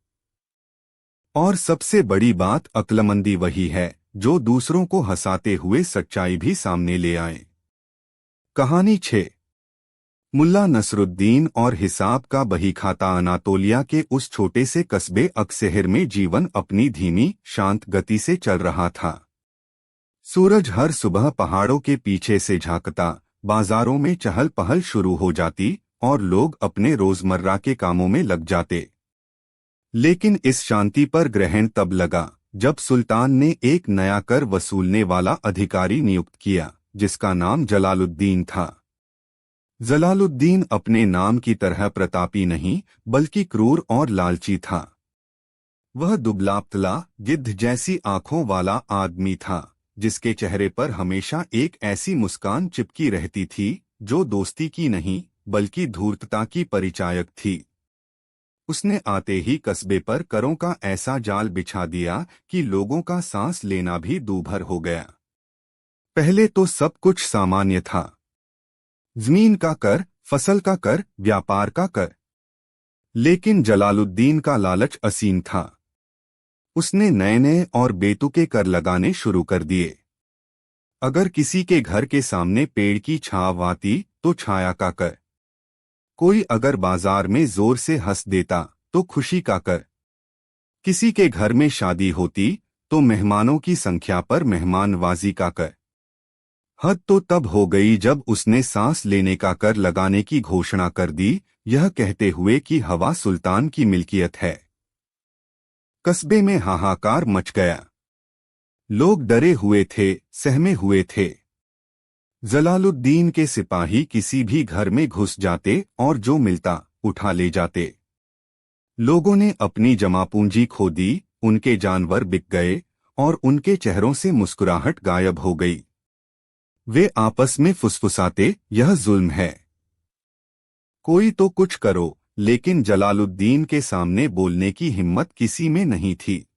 और सबसे बड़ी बात, अक्लमंदी वही है जो दूसरों को हंसाते हुए सच्चाई भी सामने ले आए। कहानी 6। मुल्ला नसरुद्दीन और हिसाब का बहीखाता। अनातोलिया के उस छोटे से कस्बे अकशहर में जीवन अपनी धीमी शांत गति से चल रहा था। सूरज हर सुबह पहाड़ों के पीछे से झांकता, बाजारों में चहल पहल शुरू हो जाती और लोग अपने रोजमर्रा के कामों में लग जाते। लेकिन इस शांति पर ग्रहण तब लगा जब सुल्तान ने एक नया कर वसूलने वाला अधिकारी नियुक्त किया, जिसका नाम जलालुद्दीन था। जलालुद्दीन अपने नाम की तरह प्रतापी नहीं, बल्कि क्रूर और लालची था। वह दुबला-पतला, गिद्ध जैसी आंखों वाला आदमी था, जिसके चेहरे पर हमेशा एक ऐसी मुस्कान चिपकी रहती थी जो दोस्ती की नहीं, बल्कि धूर्तता की परिचायक थी। उसने आते ही कस्बे पर करों का ऐसा जाल बिछा दिया कि लोगों का सांस लेना भी दूभर हो गया। पहले तो सब कुछ सामान्य था। जमीन का कर, फसल का कर, व्यापार का कर। लेकिन जलालुद्दीन का लालच असीम था। उसने नए नए और बेतुके कर लगाने शुरू कर दिए। अगर किसी के घर के सामने पेड़ की छांव आती तो छाया का कर। कोई अगर बाजार में जोर से हंस देता तो खुशी का कर। किसी के घर में शादी होती तो मेहमानों की संख्या पर मेहमानवाजी का कर। हद तो तब हो गई जब उसने सांस लेने का कर लगाने की घोषणा कर दी, यह कहते हुए कि हवा सुल्तान की मिल्कियत है। कस्बे में हाहाकार मच गया। लोग डरे हुए थे, सहमे हुए थे। जलालुद्दीन के सिपाही किसी भी घर में घुस जाते और जो मिलता उठा ले जाते। लोगों ने अपनी जमापूंजी खो दी, उनके जानवर बिक गए और उनके चेहरों से मुस्कुराहट गायब हो गई। वे आपस में फुसफुसाते, यह जुल्म है, कोई तो कुछ करो। लेकिन जलालुद्दीन के सामने बोलने की हिम्मत किसी में नहीं थी।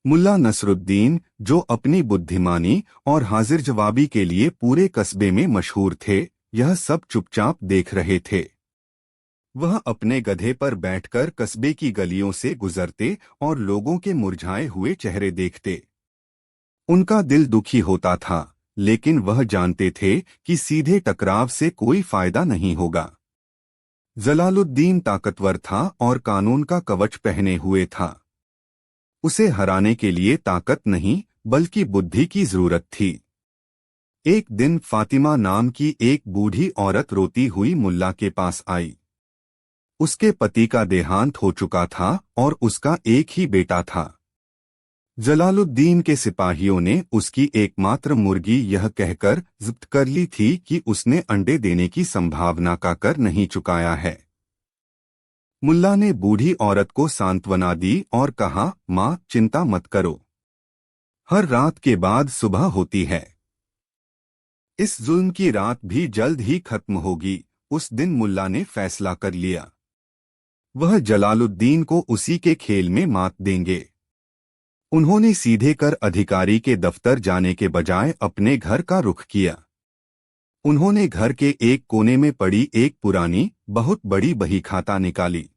मुल्ला नसरुद्दीन, जो अपनी बुद्धिमानी और हाजिर जवाबी के लिए पूरे कस्बे में मशहूर थे, यह सब चुपचाप देख रहे थे। वह अपने गधे पर बैठकर कस्बे की गलियों से गुजरते और लोगों के मुरझाए हुए चेहरे देखते। उनका दिल दुखी होता था, लेकिन वह जानते थे कि सीधे टकराव से कोई फायदा नहीं होगा। जलालुद्दीन ताकतवर था और कानून का कवच पहने हुए था। उसे हराने के लिए ताकत नहीं, बल्कि बुद्धि की जरूरत थी। एक दिन फातिमा नाम की एक बूढ़ी औरत रोती हुई मुल्ला के पास आई। उसके पति का देहांत हो चुका था और उसका एक ही बेटा था। जलालुद्दीन के सिपाहियों ने उसकी एकमात्र मुर्गी यह कहकर जब्त कर ली थी कि उसने अंडे देने की संभावना का कर नहीं चुकाया है। मुल्ला ने बूढ़ी औरत को सांत्वना दी और कहा, माँ चिंता मत करो, हर रात के बाद सुबह होती है। इस जुल्म की रात भी जल्द ही खत्म होगी। उस दिन मुल्ला ने फैसला कर लिया, वह जलालुद्दीन को उसी के खेल में मात देंगे। उन्होंने सीधे कर अधिकारी के दफ्तर जाने के बजाय अपने घर का रुख किया। उन्होंने घर के एक कोने में पड़ी एक पुरानी बहुत बड़ी बही खाता निकाली।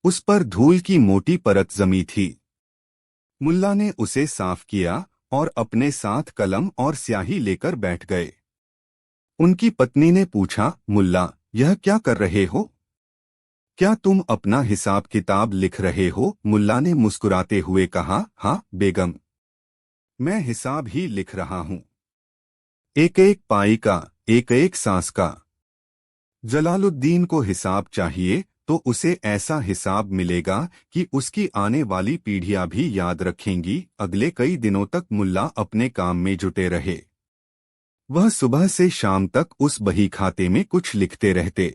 उस पर धूल की मोटी परत जमी थी। मुल्ला ने उसे साफ किया और अपने साथ कलम और स्याही लेकर बैठ गए। उनकी पत्नी ने पूछा, मुल्ला यह क्या कर रहे हो? क्या तुम अपना हिसाब किताब लिख रहे हो? मुल्ला ने मुस्कुराते हुए कहा, हाँ बेगम, मैं हिसाब ही लिख रहा हूँ, एक एक पाई का, एक एक सांस का। जलालुद्दीन को हिसाब चाहिए तो उसे ऐसा हिसाब मिलेगा कि उसकी आने वाली पीढ़ियां भी याद रखेंगी। अगले कई दिनों तक मुल्ला अपने काम में जुटे रहे। वह सुबह से शाम तक उस बही खाते में कुछ लिखते रहते।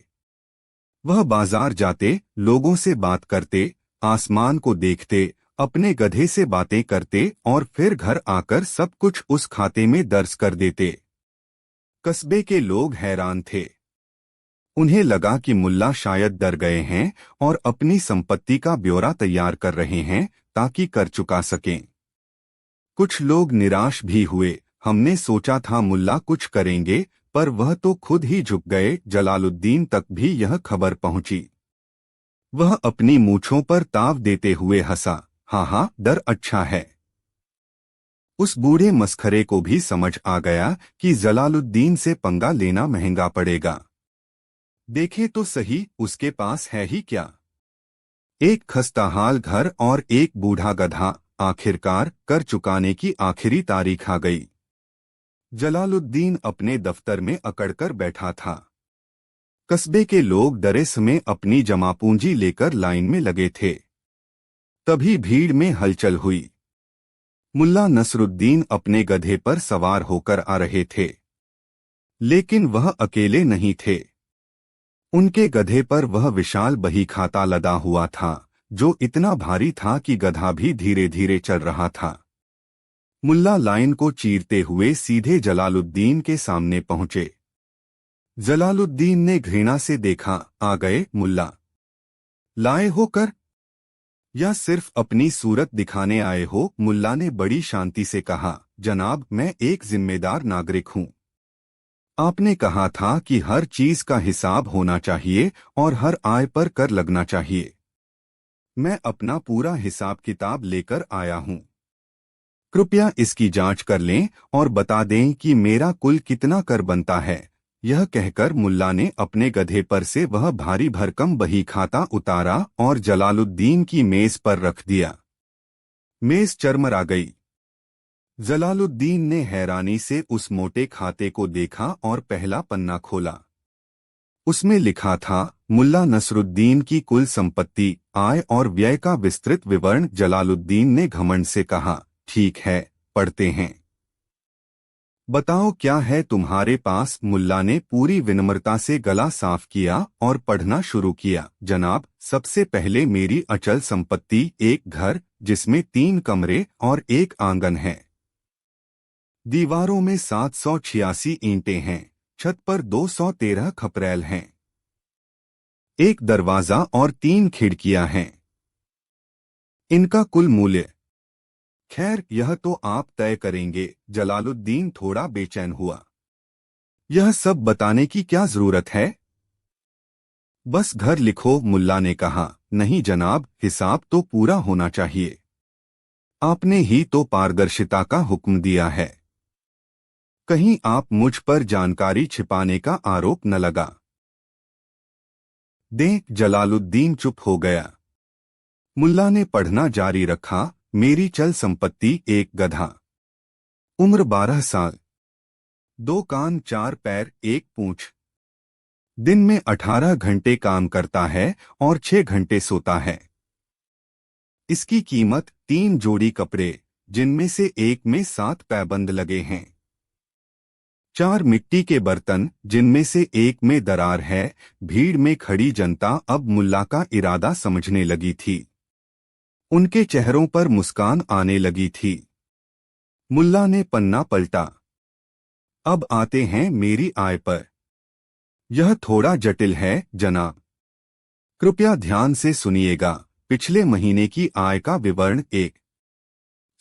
वह बाजार जाते, लोगों से बात करते, आसमान को देखते, अपने गधे से बातें करते और फिर घर आकर सब कुछ उस खाते में दर्ज कर देते। कस्बे के लोग हैरान थे। उन्हें लगा कि मुल्ला शायद डर गए हैं और अपनी संपत्ति का ब्यौरा तैयार कर रहे हैं ताकि कर चुका सकें। कुछ लोग निराश भी हुए। हमने सोचा था मुल्ला कुछ करेंगे, पर वह तो खुद ही झुक गए। जलालुद्दीन तक भी यह खबर पहुंची। वह अपनी मूंछों पर ताव देते हुए हंसा, हाँ हाँ, डर अच्छा है। उस बूढ़े मस्खरे को भी समझ आ गया कि जलालुद्दीन से पंगा लेना महंगा पड़ेगा। देखे तो सही, उसके पास है ही क्या? एक खस्ताहाल घर और एक बूढ़ा गधा। आखिरकार कर चुकाने की आखिरी तारीख आ गई। जलालुद्दीन अपने दफ्तर में अकड़कर बैठा था। कस्बे के लोग डरे समय अपनी जमापूंजी लेकर लाइन में लगे थे। तभी भीड़ में हलचल हुई। मुल्ला नसरुद्दीन अपने गधे पर सवार होकर आ रहे थे, लेकिन वह अकेले नहीं थे। उनके गधे पर वह विशाल बही खाता लदा हुआ था, जो इतना भारी था कि गधा भी धीरे धीरे चल रहा था। मुल्ला लाइन को चीरते हुए सीधे जलालुद्दीन के सामने पहुंचे। जलालुद्दीन ने घृणा से देखा, आ गए मुल्ला? लाए हो कर, या सिर्फ अपनी सूरत दिखाने आए हो? मुल्ला ने बड़ी शांति से कहा, जनाब, मैं एक जिम्मेदार नागरिक हूँ। आपने कहा था कि हर चीज का हिसाब होना चाहिए और हर आय पर कर लगना चाहिए। मैं अपना पूरा हिसाब किताब लेकर आया हूँ। कृपया इसकी जांच कर लें और बता दें कि मेरा कुल कितना कर बनता है। यह कहकर मुल्ला ने अपने गधे पर से वह भारी भरकम बही खाता उतारा और जलालुद्दीन की मेज पर रख दिया। मेज चरमरा गई। जलालुद्दीन ने हैरानी से उस मोटे खाते को देखा और पहला पन्ना खोला। उसमें लिखा था, मुल्ला नसरुद्दीन की कुल संपत्ति, आय और व्यय का विस्तृत विवरण। जलालुद्दीन ने घमंड से कहा, ठीक है, पढ़ते हैं। बताओ क्या है तुम्हारे पास? मुल्ला ने पूरी विनम्रता से गला साफ किया और पढ़ना शुरू किया। जनाब, सबसे पहले मेरी अचल संपत्ति एक घर जिसमें 3 कमरे और एक आंगन है। दीवारों में 786 ईंटें हैं। छत पर 213 खपरेल हैं। एक दरवाजा और 3 खिड़कियां हैं। इनका कुल मूल्य? खैर, यह तो आप तय करेंगे। जलालुद्दीन थोड़ा बेचैन हुआ। यह सब बताने की क्या जरूरत है? बस घर लिखो, मुल्ला ने कहा। नहीं जनाब, हिसाब तो पूरा होना चाहिए। आपने ही तो पारदर्शिता का हुक्म दिया है। कहीं आप मुझ पर जानकारी छिपाने का आरोप न लगा दें। जलालुद्दीन चुप हो गया। मुल्ला ने पढ़ना जारी रखा, मेरी चल संपत्ति एक गधा, उम्र 12 साल, 2 कान 4 पैर 1 पूंछ, दिन में 18 घंटे काम करता है और 6 घंटे सोता है। इसकी कीमत 3 जोड़ी कपड़े, जिनमें से एक में 7 पैबंद लगे हैं, 4 मिट्टी के बर्तन, जिनमें से एक में दरार है। भीड़ में खड़ी जनता अब मुल्ला का इरादा समझने लगी थी। उनके चेहरों पर मुस्कान आने लगी थी। मुल्ला ने पन्ना पलटा। अब आते हैं मेरी आय पर। यह थोड़ा जटिल है जनाब। कृपया ध्यान से सुनिएगा। पिछले महीने की आय का विवरण। 1।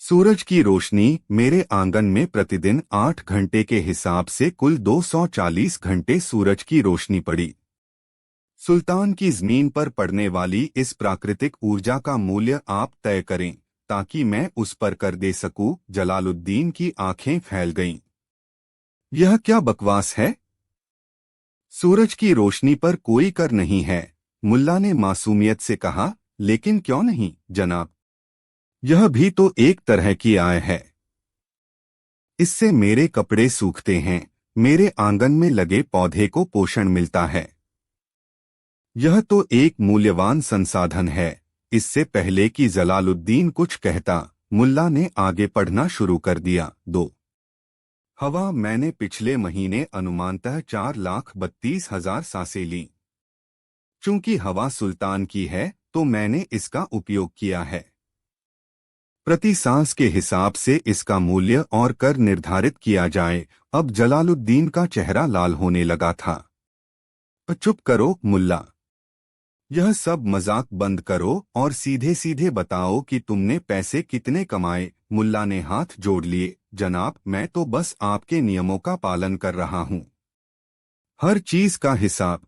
सूरज की रोशनी। मेरे आंगन में प्रतिदिन 8 घंटे के हिसाब से कुल 240 घंटे सूरज की रोशनी पड़ी। सुल्तान की जमीन पर पड़ने वाली इस प्राकृतिक ऊर्जा का मूल्य आप तय करें ताकि मैं उस पर कर दे सकूं। जलालुद्दीन की आंखें फैल गईं। यह क्या बकवास है? सूरज की रोशनी पर कोई कर नहीं है, मुल्ला ने मासूमियत से कहा। लेकिन क्यों नहीं जनाब? यह भी तो एक तरह की आय है। इससे मेरे कपड़े सूखते हैं, मेरे आंगन में लगे पौधे को पोषण मिलता है। यह तो एक मूल्यवान संसाधन है। इससे पहले कि जलालुद्दीन कुछ कहता, मुल्ला ने आगे पढ़ना शुरू कर दिया। 2। हवा। मैंने पिछले महीने अनुमानतः 4,32,000 सांसें लीं। चूंकि हवा सुल्तान की है तो मैंने इसका उपयोग किया है। प्रति सांस के हिसाब से इसका मूल्य और कर निर्धारित किया जाए। अब जलालुद्दीन का चेहरा लाल होने लगा था। चुप करो मुल्ला, यह सब मजाक बंद करो और सीधे सीधे बताओ कि तुमने पैसे कितने कमाए। मुल्ला ने हाथ जोड़ लिए। जनाब, मैं तो बस आपके नियमों का पालन कर रहा हूं। हर चीज का हिसाब।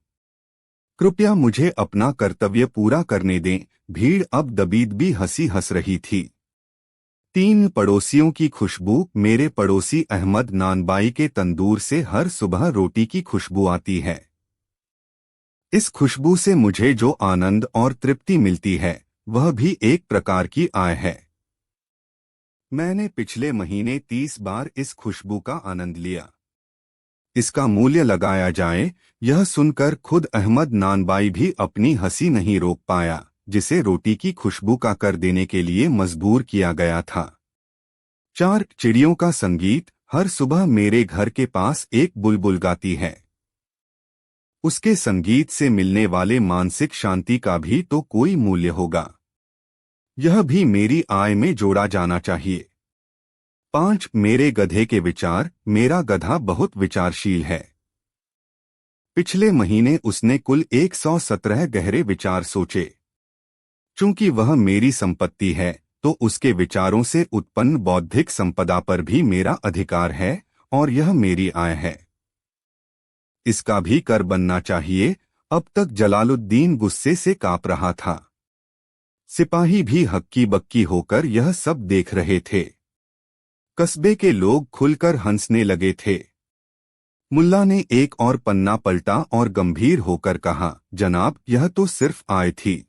कृपया मुझे अपना कर्तव्य पूरा करने दें। भीड़ अब दबीदबी हंसी हंस रही थी। 3 पड़ोसियों की खुशबू। मेरे पड़ोसी अहमद नानबाई के तंदूर से हर सुबह रोटी की खुशबू आती है। इस खुशबू से मुझे जो आनंद और तृप्ति मिलती है वह भी एक प्रकार की आय है। मैंने पिछले महीने 30 बार इस खुशबू का आनंद लिया। इसका मूल्य लगाया जाए। यह सुनकर खुद अहमद नानबाई भी अपनी हंसी नहीं रोक पाया, जिसे रोटी की खुशबू का कर देने के लिए मजबूर किया गया था। 4 चिड़ियों का संगीत। हर सुबह मेरे घर के पास एक बुलबुल गाती है। उसके संगीत से मिलने वाले मानसिक शांति का भी तो कोई मूल्य होगा। यह भी मेरी आय में जोड़ा जाना चाहिए। 5 मेरे गधे के विचार। मेरा गधा बहुत विचारशील है। पिछले महीने उसने कुल 117 गहरे विचार सोचे। चूंकि वह मेरी संपत्ति है तो उसके विचारों से उत्पन्न बौद्धिक संपदा पर भी मेरा अधिकार है और यह मेरी आय है। इसका भी कर बनना चाहिए। अब तक जलालुद्दीन गुस्से से कांप रहा था। सिपाही भी हक्की बक्की होकर यह सब देख रहे थे। कस्बे के लोग खुलकर हंसने लगे थे। मुल्ला ने एक और पन्ना पलटा और गंभीर होकर कहा, जनाब, यह तो सिर्फ आय थी।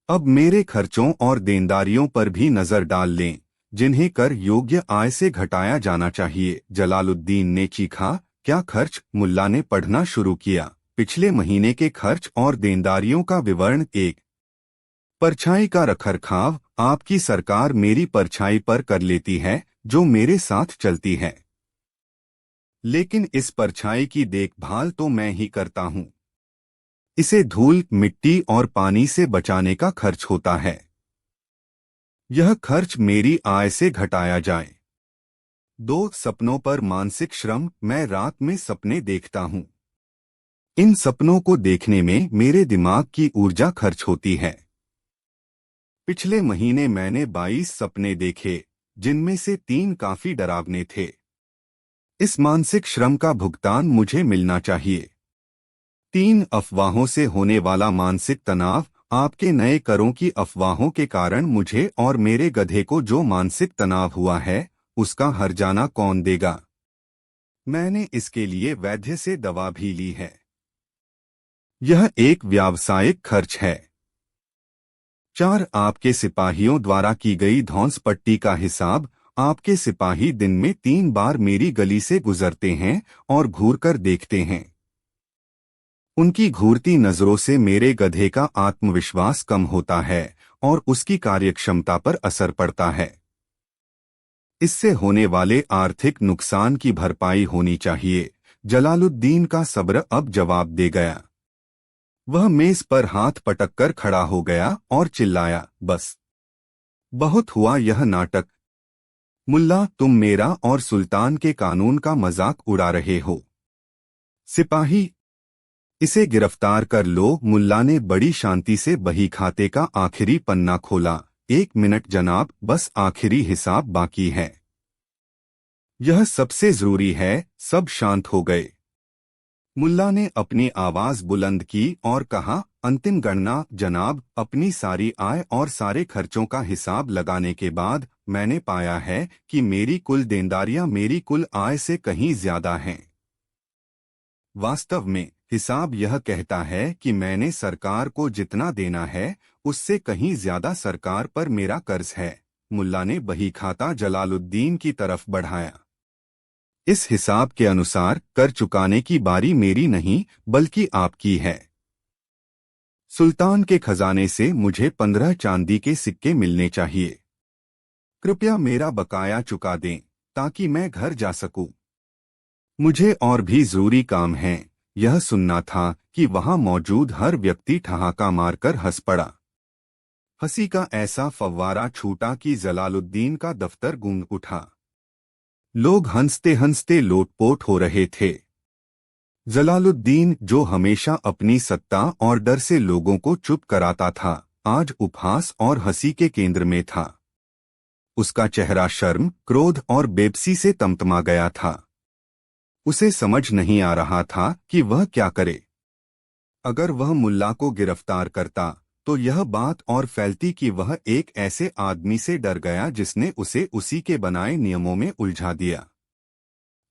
अब मेरे खर्चों और देनदारियों पर भी नजर डाल लें, जिन्हें कर योग्य आय से घटाया जाना चाहिए। जलालुद्दीन ने चीखा, क्या खर्च? मुल्ला ने पढ़ना शुरू किया। पिछले महीने के खर्च और देनदारियों का विवरण। 1 परछाई का रखरखाव। आपकी सरकार मेरी परछाई पर कर लेती है जो मेरे साथ चलती है, लेकिन इस परछाई की देखभाल तो मैं ही करता हूं। इसे धूल, मिट्टी और पानी से बचाने का खर्च होता है। यह खर्च मेरी आय से घटाया जाए। 2 सपनों पर मानसिक श्रम। मैं रात में सपने देखता हूं। इन सपनों को देखने में मेरे दिमाग की ऊर्जा खर्च होती है। पिछले महीने मैंने 22 सपने देखे, जिनमें से 3 काफी डरावने थे। इस मानसिक श्रम का भुगतान मुझे मिलना चाहिए। 3 अफवाहों से होने वाला मानसिक तनाव। आपके नए करों की अफवाहों के कारण मुझे और मेरे गधे को जो मानसिक तनाव हुआ है, उसका हर्जाना कौन देगा? मैंने इसके लिए वैद्य से दवा भी ली है। यह एक व्यावसायिक खर्च है। 4 आपके सिपाहियों द्वारा की गई धौंस पट्टी का हिसाब। आपके सिपाही दिन में 3 बार मेरी गली से गुजरते हैं और घूरकर देखते हैं। उनकी घूरती नजरों से मेरे गधे का आत्मविश्वास कम होता है और उसकी कार्यक्षमता पर असर पड़ता है। इससे होने वाले आर्थिक नुकसान की भरपाई होनी चाहिए। जलालुद्दीन का सब्र अब जवाब दे गया। वह मेज पर हाथ पटककर खड़ा हो गया और चिल्लाया, बस बहुत हुआ यह नाटक। मुल्ला, तुम मेरा और सुल्तान के कानून का मजाक उड़ा रहे हो। सिपाही, इसे गिरफ्तार कर लो। मुल्ला ने बड़ी शांति से बही खाते का आखिरी पन्ना खोला। 1 मिनट जनाब, बस आखिरी हिसाब बाकी है। यह सबसे जरूरी है। सब शांत हो गए। मुल्ला ने अपनी आवाज बुलंद की और कहा, अंतिम गणना जनाब। अपनी सारी आय और सारे खर्चों का हिसाब लगाने के बाद मैंने पाया है कि मेरी कुल देनदारियां मेरी कुल आय से कहीं ज्यादा हैं। वास्तव में हिसाब यह कहता है कि मैंने सरकार को जितना देना है उससे कहीं ज्यादा सरकार पर मेरा कर्ज है। मुल्ला ने बही खाता जलालुद्दीन की तरफ बढ़ाया। इस हिसाब के अनुसार कर चुकाने की बारी मेरी नहीं बल्कि आपकी है। सुल्तान के खजाने से मुझे 15 चांदी के सिक्के मिलने चाहिए। कृपया मेरा बकाया चुका दें ताकि मैं घर जा सकूं। मुझे और भी जरूरी काम है। यह सुनना था कि वहां मौजूद हर व्यक्ति ठहाका मारकर हंस पड़ा। हंसी का ऐसा फव्वारा छूटा कि जलालुद्दीन का दफ्तर गूंज उठा। लोग हंसते हंसते लोटपोट हो रहे थे। जलालुद्दीन, जो हमेशा अपनी सत्ता और डर से लोगों को चुप कराता था, आज उपहास और हंसी के केंद्र में था। उसका चेहरा शर्म, क्रोध और बेबसी से तमतमा गया था। उसे समझ नहीं आ रहा था कि वह क्या करे। अगर वह मुल्ला को गिरफ्तार करता तो यह बात और फैलती कि वह एक ऐसे आदमी से डर गया जिसने उसे उसी के बनाए नियमों में उलझा दिया।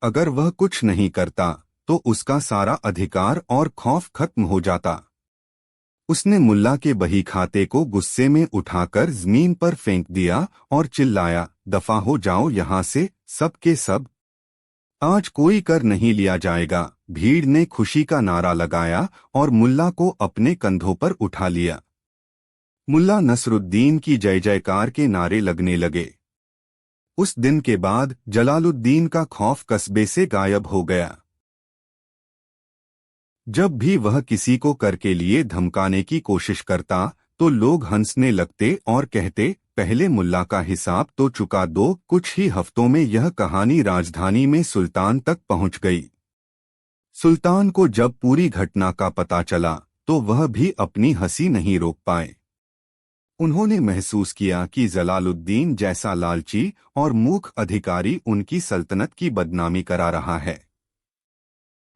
अगर वह कुछ नहीं करता तो उसका सारा अधिकार और खौफ खत्म हो जाता। उसने मुल्ला के बही खाते को गुस्से में उठाकर जमीन पर फेंक दिया और चिल्लाया, दफा हो जाओ यहां से सब के सब। आज कोई कर नहीं लिया जाएगा। भीड़ ने खुशी का नारा लगाया और मुल्ला को अपने कंधों पर उठा लिया। मुल्ला नसरुद्दीन की जय जयकार के नारे लगने लगे। उस दिन के बाद जलालुद्दीन का खौफ कस्बे से गायब हो गया। जब भी वह किसी को कर के लिए धमकाने की कोशिश करता तो लोग हंसने लगते और कहते, पहले मुल्ला का हिसाब तो चुका दो। कुछ ही हफ्तों में यह कहानी राजधानी में सुल्तान तक पहुंच गई। सुल्तान को जब पूरी घटना का पता चला तो वह भी अपनी हंसी नहीं रोक पाए। उन्होंने महसूस किया कि जलालुद्दीन जैसा लालची और मूर्ख अधिकारी उनकी सल्तनत की बदनामी करा रहा है।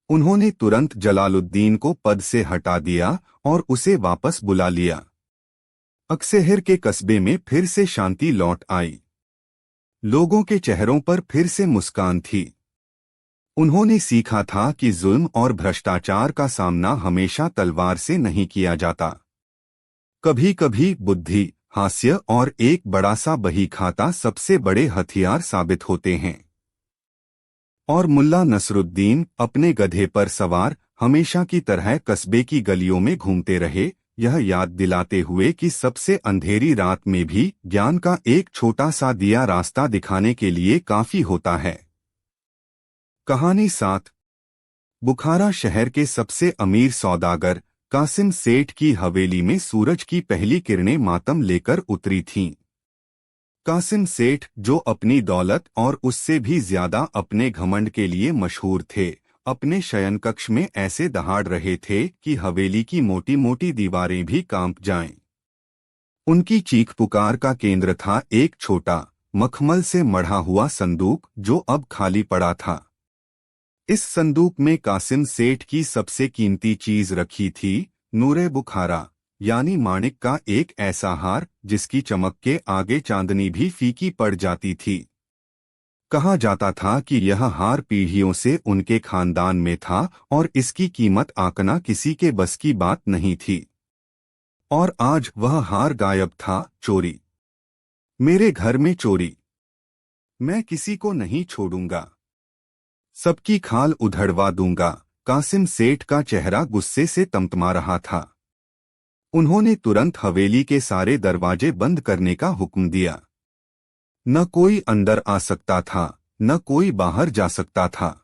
उन्होंने तुरंत जलालुद्दीन को पद से हटा दिया और उसे वापस बुला लिया। अक्सेहर के कस्बे में फिर से शांति लौट आई। लोगों के चेहरों पर फिर से मुस्कान थी। उन्होंने सीखा था कि जुल्म और भ्रष्टाचार का सामना हमेशा तलवार से नहीं किया जाता। कभी कभी बुद्धि, हास्य और एक बड़ा सा बही खाता सबसे बड़े हथियार साबित होते हैं। और मुल्ला नसरुद्दीन अपने गधे पर सवार हमेशा की तरह कस्बे की गलियों में घूमते रहे, यह याद दिलाते हुए कि सबसे अंधेरी रात में भी ज्ञान का एक छोटा सा दिया रास्ता दिखाने के लिए काफी होता है। कहानी 7। बुखारा शहर के सबसे अमीर सौदागर कासिम सेठ की हवेली में सूरज की पहली किरणें मातम लेकर उतरी थीं। कासिम सेठ, जो अपनी दौलत और उससे भी ज्यादा अपने घमंड के लिए मशहूर थे, अपने शयनकक्ष में ऐसे दहाड़ रहे थे कि हवेली की मोटी मोटी दीवारें भी कांप जाएं। उनकी चीख पुकार का केंद्र था एक छोटा, मखमल से मढ़ा हुआ संदूक जो अब खाली पड़ा था। इस संदूक में कासिम सेठ की सबसे कीमती चीज रखी थी, नूरे बुखारा, यानी माणिक का एक ऐसा हार जिसकी चमक के आगे चांदनी भी फीकी पड़ जाती थी। कहा जाता था कि यह हार पीढ़ियों से उनके खानदान में था और इसकी कीमत आंकना किसी के बस की बात नहीं थी। और आज वह हार गायब था। चोरी, मेरे घर में चोरी। मैं किसी को नहीं छोड़ूंगा। सबकी खाल उधड़वा दूंगा। कासिम सेठ का चेहरा गुस्से से तमतमा रहा था। उन्होंने तुरंत हवेली के सारे दरवाजे बंद करने का हुक्म दिया। न कोई अंदर आ सकता था, न कोई बाहर जा सकता था।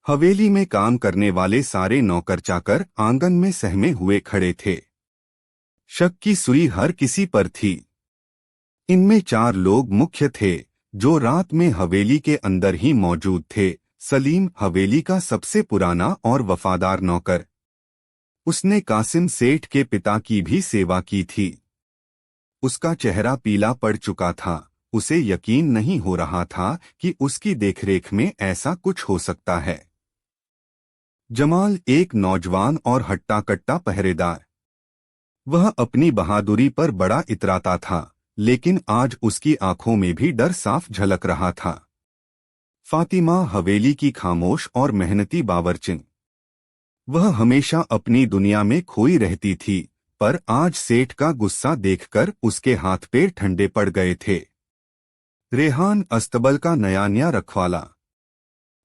हवेली में काम करने वाले सारे नौकर चाकर आंगन में सहमे हुए खड़े थे। शक की सुई हर किसी पर थी। इनमें 4 लोग मुख्य थे जो रात में हवेली के अंदर ही मौजूद थे। सलीम, हवेली का सबसे पुराना और वफादार नौकर। उसने कासिम सेठ के पिता की भी सेवा की थी। उसका चेहरा पीला पड़ चुका था। उसे यकीन नहीं हो रहा था कि उसकी देखरेख में ऐसा कुछ हो सकता है। जमाल, एक नौजवान और हट्टा-कट्टा पहरेदार। वह अपनी बहादुरी पर बड़ा इतराता था, लेकिन आज उसकी आंखों में भी डर साफ झलक रहा था। फातिमा, हवेली की खामोश और मेहनती बावर्चिन। वह हमेशा अपनी दुनिया में खोई रहती थी, पर आज सेठ का गुस्सा देखकर उसके हाथ पैर ठंडे पड़ गए थे। रेहान, अस्तबल का नया रखवाला।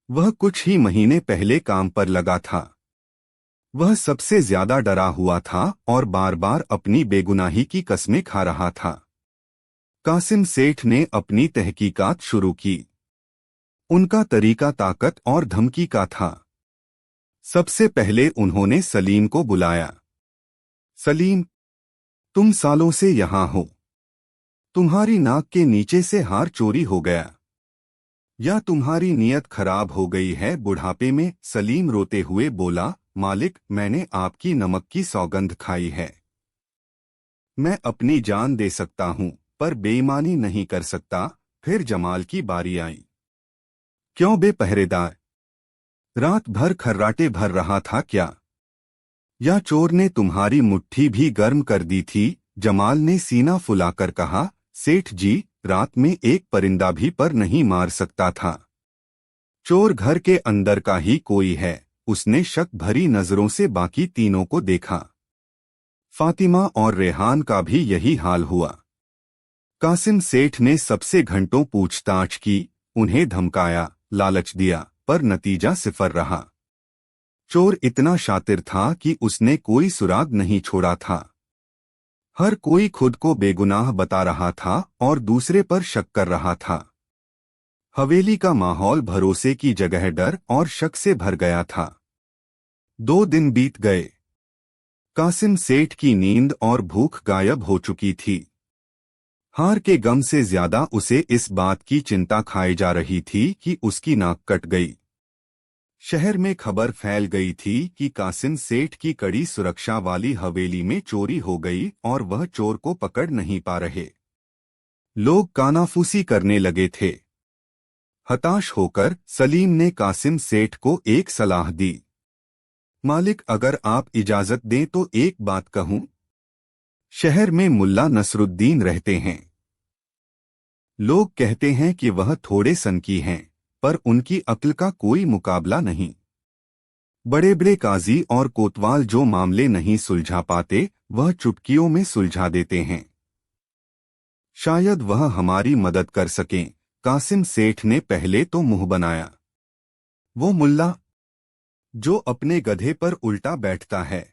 वह कुछ ही महीने पहले काम पर लगा था। वह सबसे ज्यादा डरा हुआ था और बार बार अपनी बेगुनाही की कस्में खा रहा था। कासिम सेठ ने अपनी तहकीकात शुरू की। उनका तरीका ताकत और धमकी का था। सबसे पहले उन्होंने सलीम को बुलाया। सलीम, तुम सालों से यहां हो। तुम्हारी नाक के नीचे से हार चोरी हो गया, या तुम्हारी नीयत खराब हो गई है बुढ़ापे में? सलीम रोते हुए बोला, मालिक, मैंने आपकी नमक की सौगंध खाई है। मैं अपनी जान दे सकता हूं, पर बेईमानी नहीं कर सकता। फिर जमाल की बारी आई। क्यों बे पहरेदार, रात भर खर्राटे भर रहा था क्या? या चोर ने तुम्हारी मुट्ठी भी गर्म कर दी थी? जमाल ने सीना फुलाकर कहा, सेठ जी, रात में एक परिंदा भी पर नहीं मार सकता था। चोर घर के अंदर का ही कोई है। उसने शक भरी नजरों से बाकी तीनों को देखा। फातिमा और रेहान का भी यही हाल हुआ। कासिम सेठ ने सबसे घंटों पूछताछ की, उन्हें धमकाया, लालच दिया, पर नतीजा सिफर रहा। चोर इतना शातिर था कि उसने कोई सुराग नहीं छोड़ा था। हर कोई खुद को बेगुनाह बता रहा था और दूसरे पर शक कर रहा था। हवेली का माहौल भरोसे की जगह डर और शक से भर गया था। 2 दिन बीत गए। कासिम सेठ की नींद और भूख गायब हो चुकी थी। हार के गम से ज्यादा उसे इस बात की चिंता खाई जा रही थी कि उसकी नाक कट गई। शहर में खबर फैल गई थी कि कासिम सेठ की कड़ी सुरक्षा वाली हवेली में चोरी हो गई और वह चोर को पकड़ नहीं पा रहे। लोग कानाफूसी करने लगे थे। हताश होकर सलीम ने कासिम सेठ को एक सलाह दी। मालिक, अगर आप इजाजत दें तो एक बात कहूं। शहर में मुल्ला नसरुद्दीन रहते हैं। लोग कहते हैं कि वह थोड़े सनकी हैं, पर उनकी अक्ल का कोई मुकाबला नहीं। बड़े बड़े काजी और कोतवाल जो मामले नहीं सुलझा पाते, वह चुटकियों में सुलझा देते हैं। शायद वह हमारी मदद कर सकें। कासिम सेठ ने पहले तो मुंह बनाया। वो मुल्ला जो अपने गधे पर उल्टा बैठता है,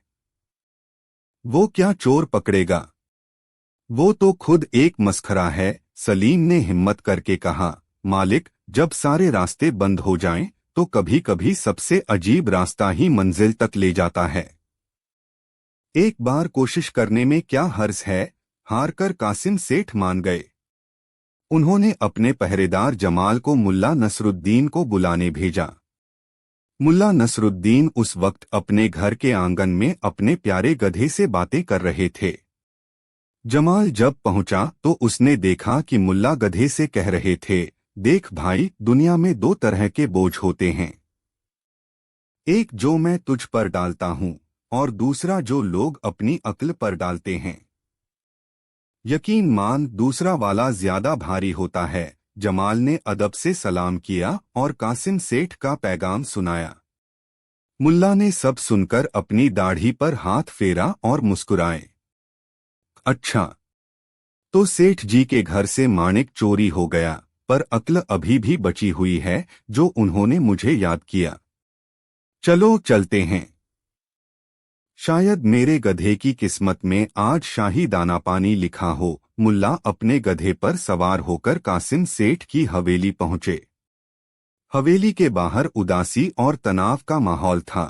वो क्या चोर पकड़ेगा? वो तो खुद एक मस्खरा है। सलीम ने हिम्मत करके कहा, मालिक, जब सारे रास्ते बंद हो जाएं, तो कभी कभी सबसे अजीब रास्ता ही मंजिल तक ले जाता है। एक बार कोशिश करने में क्या हर्ज है? हारकर कासिम सेठ मान गए। उन्होंने अपने पहरेदार जमाल को मुल्ला नसरुद्दीन को बुलाने भेजा। मुल्ला नसरुद्दीन उस वक्त अपने घर के आंगन में अपने प्यारे गधे से बातें कर रहे थे। जमाल जब पहुंचा तो उसने देखा कि मुल्ला गधे से कह रहे थे, देख भाई, दुनिया में 2 तरह के बोझ होते हैं। एक जो मैं तुझ पर डालता हूं, और दूसरा जो लोग अपनी अक्ल पर डालते हैं। यकीन मान, दूसरा वाला ज्यादा भारी होता है। जमाल ने अदब से सलाम किया और कासिम सेठ का पैगाम सुनाया। मुल्ला ने सब सुनकर अपनी दाढ़ी पर हाथ फेरा और मुस्कुराए। अच्छा, तो सेठ जी के घर से माणिक चोरी हो गया, पर अक्ल अभी भी बची हुई है, जो उन्होंने मुझे याद किया। चलो चलते हैं। शायद मेरे गधे की किस्मत में आज शाही दाना पानी लिखा हो। मुल्ला अपने गधे पर सवार होकर कासिम सेठ की हवेली पहुंचे। हवेली के बाहर उदासी और तनाव का माहौल था।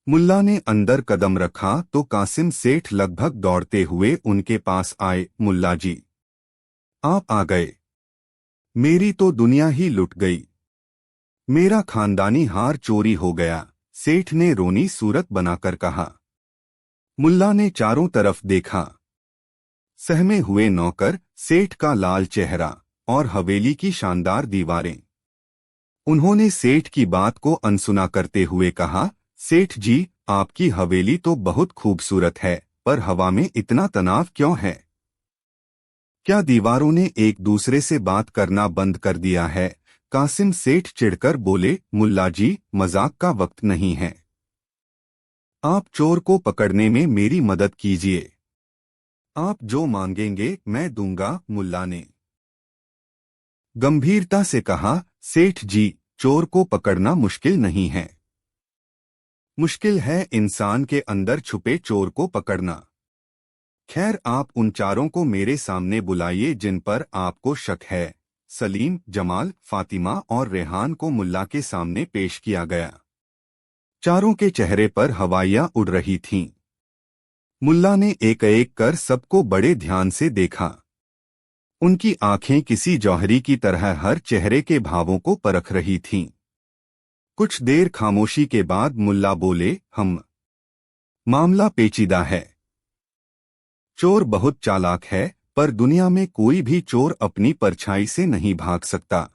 मुल्ला ने अंदर कदम रखा तो कासिम सेठ लगभग दौड़ते हुए उनके पास आए। मुल्ला जी, आप आ गए। मेरी तो दुनिया ही लुट गई। मेरा खानदानी हार चोरी हो गया, सेठ ने रोनी सूरत बनाकर कहा। मुल्ला ने चारों तरफ देखा। सहमे हुए नौकर, सेठ का लाल चेहरा और हवेली की शानदार दीवारें। उन्होंने सेठ की बात को अनसुना करते हुए कहा, सेठ जी, आपकी हवेली तो बहुत खूबसूरत है, पर हवा में इतना तनाव क्यों है? क्या दीवारों ने एक दूसरे से बात करना बंद कर दिया है? कासिम सेठ चिढ़कर बोले, मुल्ला जी, मजाक का वक्त नहीं है। आप चोर को पकड़ने में मेरी मदद कीजिए। आप जो मांगेंगे मैं दूंगा, मुल्ला ने गंभीरता से कहा। सेठ जी, चोर को पकड़ना मुश्किल नहीं है। मुश्किल है इंसान के अंदर छुपे चोर को पकड़ना। खैर, आप उन चारों को मेरे सामने बुलाइए जिन पर आपको शक है। सलीम, जमाल, फातिमा और रेहान को मुल्ला के सामने पेश किया गया। चारों के चेहरे पर हवाइयां उड़ रही थीं। मुल्ला ने एक एक कर सबको बड़े ध्यान से देखा। उनकी आंखें किसी जौहरी की तरह हर चेहरे के भावों को परख रही थीं। कुछ देर खामोशी के बाद मुल्ला बोले, हम मामला पेचीदा है। चोर बहुत चालाक है, पर दुनिया में कोई भी चोर अपनी परछाई से नहीं भाग सकता।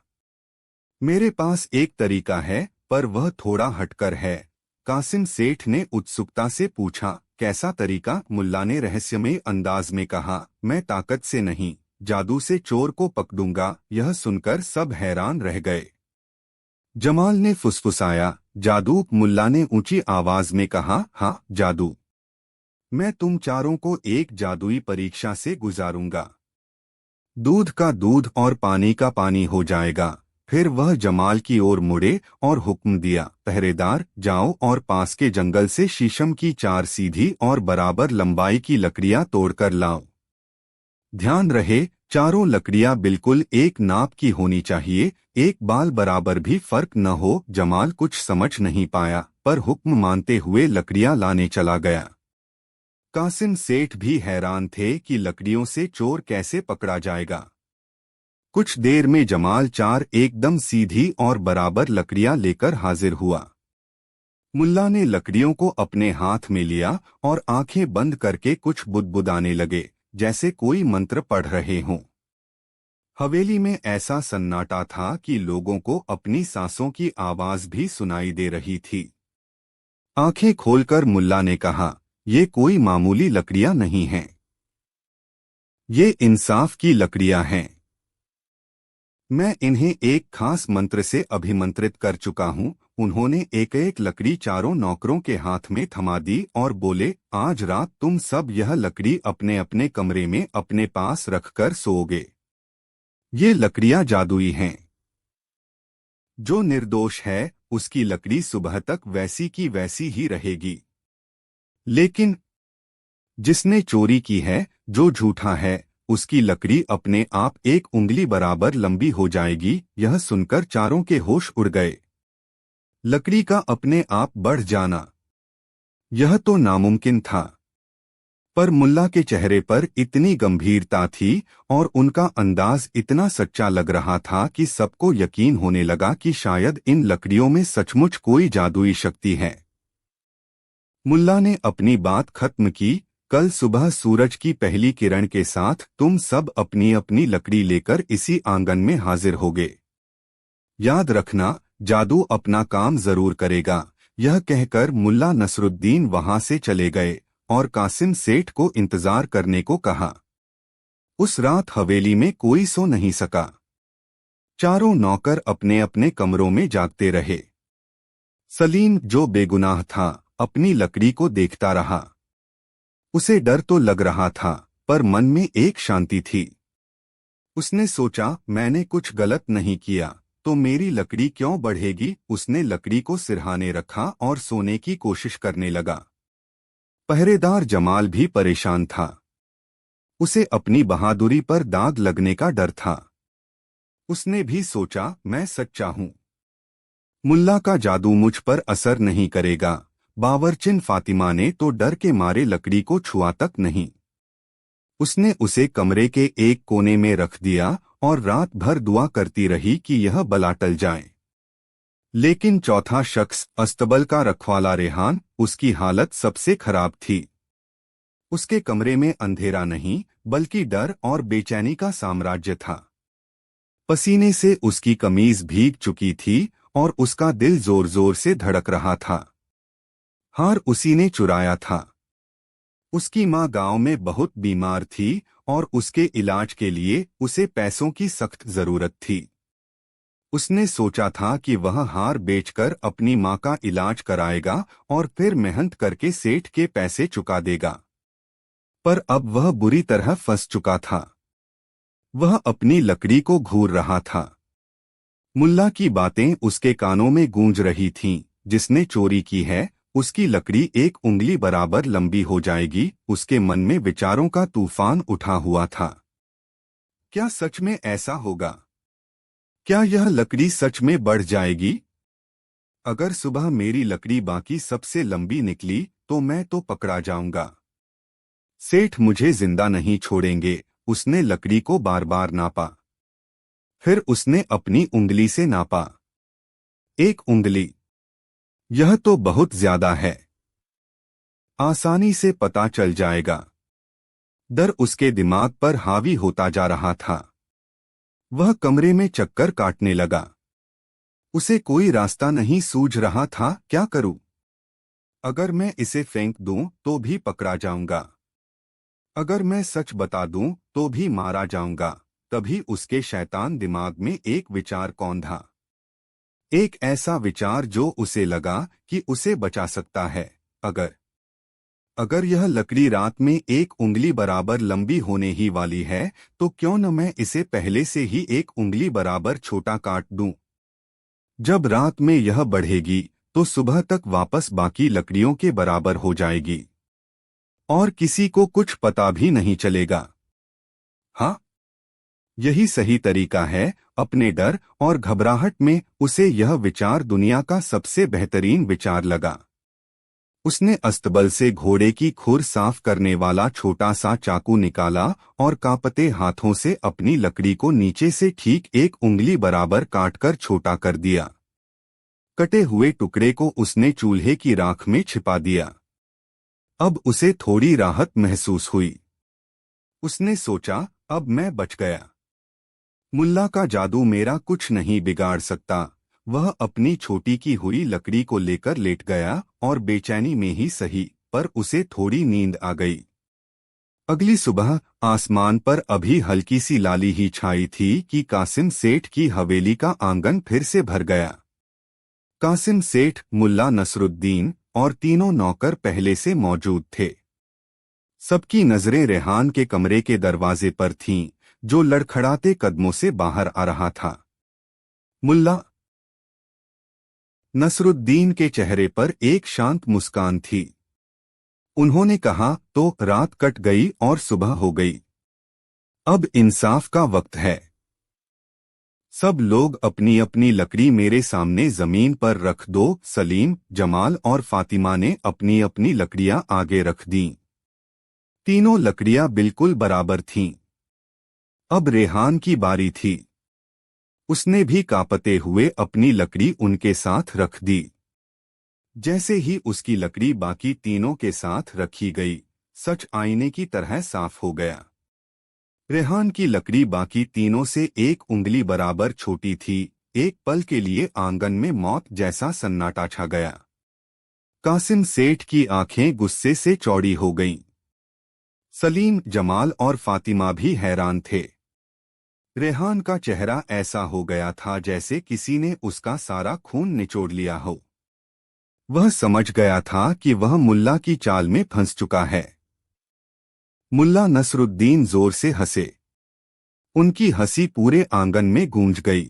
मेरे पास एक तरीका है, पर वह थोड़ा हटकर है। कासिम सेठ ने उत्सुकता से पूछा, कैसा तरीका? मुल्ला ने रहस्यमय अंदाज में कहा, मैं ताकत से नहीं, जादू से चोर को पकड़ूंगा। यह सुनकर सब हैरान रह गए। जमाल ने फुसफुसाया, जादू? मुल्ला ने ऊंची आवाज में कहा, हाँ, जादू। मैं तुम चारों को एक जादुई परीक्षा से गुजारूंगा। दूध का दूध और पानी का पानी हो जाएगा। फिर वह जमाल की ओर मुड़े और हुक्म दिया, पहरेदार, जाओ और पास के जंगल से शीशम की 4 सीधी और बराबर लंबाई की लकड़ियां तोड़कर लाओ। ध्यान रहे, चारों लकड़ियां बिल्कुल एक नाप की होनी चाहिए, एक बाल बराबर भी फर्क न हो। जमाल कुछ समझ नहीं पाया, पर हुक्म मानते हुए लकड़ियां लाने चला गया। कासिम सेठ भी हैरान थे कि लकड़ियों से चोर कैसे पकड़ा जाएगा। कुछ देर में जमाल 4 एकदम सीधी और बराबर लकड़ियां लेकर हाजिर हुआ। मुल्ला ने लकड़ियों को अपने हाथ में लिया और आंखें बंद करके कुछ बुदबुदाने लगे, जैसे कोई मंत्र पढ़ रहे हों। हवेली में ऐसा सन्नाटा था कि लोगों को अपनी सांसों की आवाज भी सुनाई दे रही थी। आंखें खोलकर मुल्ला ने कहा, ये कोई मामूली लकड़ियां नहीं हैं। ये इंसाफ की लकड़ियां हैं। मैं इन्हें एक खास मंत्र से अभिमंत्रित कर चुका हूं। उन्होंने एक एक लकड़ी चारों नौकरों के हाथ में थमा दी और बोले, आज रात तुम सब यह लकड़ी अपने अपने कमरे में अपने पास रखकर सोओगे। ये लकड़ियां जादुई हैं। जो निर्दोष है, उसकी लकड़ी सुबह तक वैसी की वैसी ही रहेगी। लेकिन जिसने चोरी की है, जो झूठा है, उसकी लकड़ी अपने आप 1 उंगली बराबर लंबी हो जाएगी। यह सुनकर चारों के होश उड़ गए। लकड़ी का अपने आप बढ़ जाना, यह तो नामुमकिन था। पर मुल्ला के चेहरे पर इतनी गंभीरता थी और उनका अंदाज इतना सच्चा लग रहा था कि सबको यकीन होने लगा कि शायद इन लकड़ियों में सचमुच कोई जादुई शक्ति है। मुल्ला ने अपनी बात खत्म की, कल सुबह सूरज की पहली किरण के साथ तुम सब अपनी अपनी लकड़ी लेकर इसी आंगन में हाजिर होगे। याद रखना, जादू अपना काम जरूर करेगा। यह कहकर मुल्ला नसरुद्दीन वहां से चले गए और कासिम सेठ को इंतजार करने को कहा। उस रात हवेली में कोई सो नहीं सका। चारों नौकर अपने अपने कमरों में जागते रहे। सलीम, जो बेगुनाह था, अपनी लकड़ी को देखता रहा। उसे डर तो लग रहा था, पर मन में एक शांति थी। उसने सोचा, मैंने कुछ गलत नहीं किया। तो मेरी लकड़ी क्यों बढ़ेगी? उसने लकड़ी को सिरहाने रखा और सोने की कोशिश करने लगा। पहरेदार जमाल भी परेशान था। उसे अपनी बहादुरी पर दाग लगने का डर था। उसने भी सोचा, मैं सच्चा हूं, मुल्ला का जादू मुझ पर असर नहीं करेगा। बावर्चिन फातिमा ने तो डर के मारे लकड़ी को छुआ तक नहीं। उसने उसे कमरे के एक कोने में रख दिया और रात भर दुआ करती रही कि यह बला टल जाए। लेकिन चौथा शख्स, अस्तबल का रखवाला रेहान, उसकी हालत सबसे खराब थी। उसके कमरे में अंधेरा नहीं बल्कि डर और बेचैनी का साम्राज्य था। पसीने से उसकी कमीज भीग चुकी थी और उसका दिल जोर जोर से धड़क रहा था। हार उसी ने चुराया था। उसकी माँ गांव में बहुत बीमार थी और उसके इलाज के लिए उसे पैसों की सख्त जरूरत थी। उसने सोचा था कि वह हार बेचकर अपनी माँ का इलाज कराएगा और फिर मेहनत करके सेठ के पैसे चुका देगा। पर अब वह बुरी तरह फंस चुका था। वह अपनी लकड़ी को घूर रहा था। मुल्ला की बातें उसके कानों में गूंज रही थीं। जिसने चोरी की है उसकी लकड़ी एक उंगली बराबर लंबी हो जाएगी। उसके मन में विचारों का तूफान उठा हुआ था। क्या सच में ऐसा होगा? क्या यह लकड़ी सच में बढ़ जाएगी? अगर सुबह मेरी लकड़ी बाकी सबसे लंबी निकली तो मैं तो पकड़ा जाऊंगा। सेठ मुझे जिंदा नहीं छोड़ेंगे। उसने लकड़ी को बार बार नापा। फिर उसने अपनी उंगली से नापा। एक उंगली, यह तो बहुत ज्यादा है। आसानी से पता चल जाएगा। डर उसके दिमाग पर हावी होता जा रहा था। वह कमरे में चक्कर काटने लगा। उसे कोई रास्ता नहीं सूझ रहा था। क्या करूं? अगर मैं इसे फेंक दूं तो भी पकड़ा जाऊंगा। अगर मैं सच बता दूं तो भी मारा जाऊंगा। तभी उसके शैतान दिमाग में एक विचार कौंधा। एक ऐसा विचार जो उसे लगा कि उसे बचा सकता है। अगर अगर यह लकड़ी रात में एक उंगली बराबर लंबी होने ही वाली है तो क्यों न मैं इसे पहले से ही एक उंगली बराबर छोटा काट दूं। जब रात में यह बढ़ेगी तो सुबह तक वापस बाकी लकड़ियों के बराबर हो जाएगी और किसी को कुछ पता भी नहीं चलेगा। हाँ, यही सही तरीका है। अपने डर और घबराहट में उसे यह विचार दुनिया का सबसे बेहतरीन विचार लगा। उसने अस्तबल से घोड़े की खुर साफ करने वाला छोटा सा चाकू निकाला और कांपते हाथों से अपनी लकड़ी को नीचे से ठीक एक उंगली बराबर काटकर छोटा कर दिया। कटे हुए टुकड़े को उसने चूल्हे की राख में छिपा दिया। अब उसे थोड़ी राहत महसूस हुई। उसने सोचा, अब मैं बच गया। मुल्ला का जादू मेरा कुछ नहीं बिगाड़ सकता। वह अपनी छोटी की हुई लकड़ी को लेकर लेट गया और बेचैनी में ही सही पर उसे थोड़ी नींद आ गई। अगली सुबह आसमान पर अभी हल्की सी लाली ही छाई थी कि कासिम सेठ की हवेली का आंगन फिर से भर गया। कासिम सेठ, मुल्ला नसरुद्दीन और तीनों नौकर पहले से मौजूद थे। सबकी नजरें रेहान के कमरे के दरवाजे पर थीं, जो लड़खड़ाते कदमों से बाहर आ रहा था। मुल्ला नसरुद्दीन के चेहरे पर एक शांत मुस्कान थी। उन्होंने कहा, तो रात कट गई और सुबह हो गई। अब इंसाफ का वक्त है। सब लोग अपनी अपनी लकड़ी मेरे सामने जमीन पर रख दो। सलीम, जमाल और फातिमा ने अपनी अपनी लकड़ियां आगे रख दीं। तीनों लकड़ियां बिल्कुल बराबर थीं। अब रेहान की बारी थी। उसने भी कांपते हुए अपनी लकड़ी उनके साथ रख दी। जैसे ही उसकी लकड़ी बाकी तीनों के साथ रखी गई, सच आईने की तरह साफ हो गया। रेहान की लकड़ी बाकी तीनों से एक उंगली बराबर छोटी थी। एक पल के लिए आंगन में मौत जैसा सन्नाटा छा गया। कासिम सेठ की आंखें गुस्से से चौड़ी हो गईं। सलीम, जमाल और फातिमा भी हैरान थे। रेहान का चेहरा ऐसा हो गया था जैसे किसी ने उसका सारा खून निचोड़ लिया हो। वह समझ गया था कि वह मुल्ला की चाल में फंस चुका है। मुल्ला नसरुद्दीन जोर से हंसे। उनकी हंसी पूरे आंगन में गूंज गई।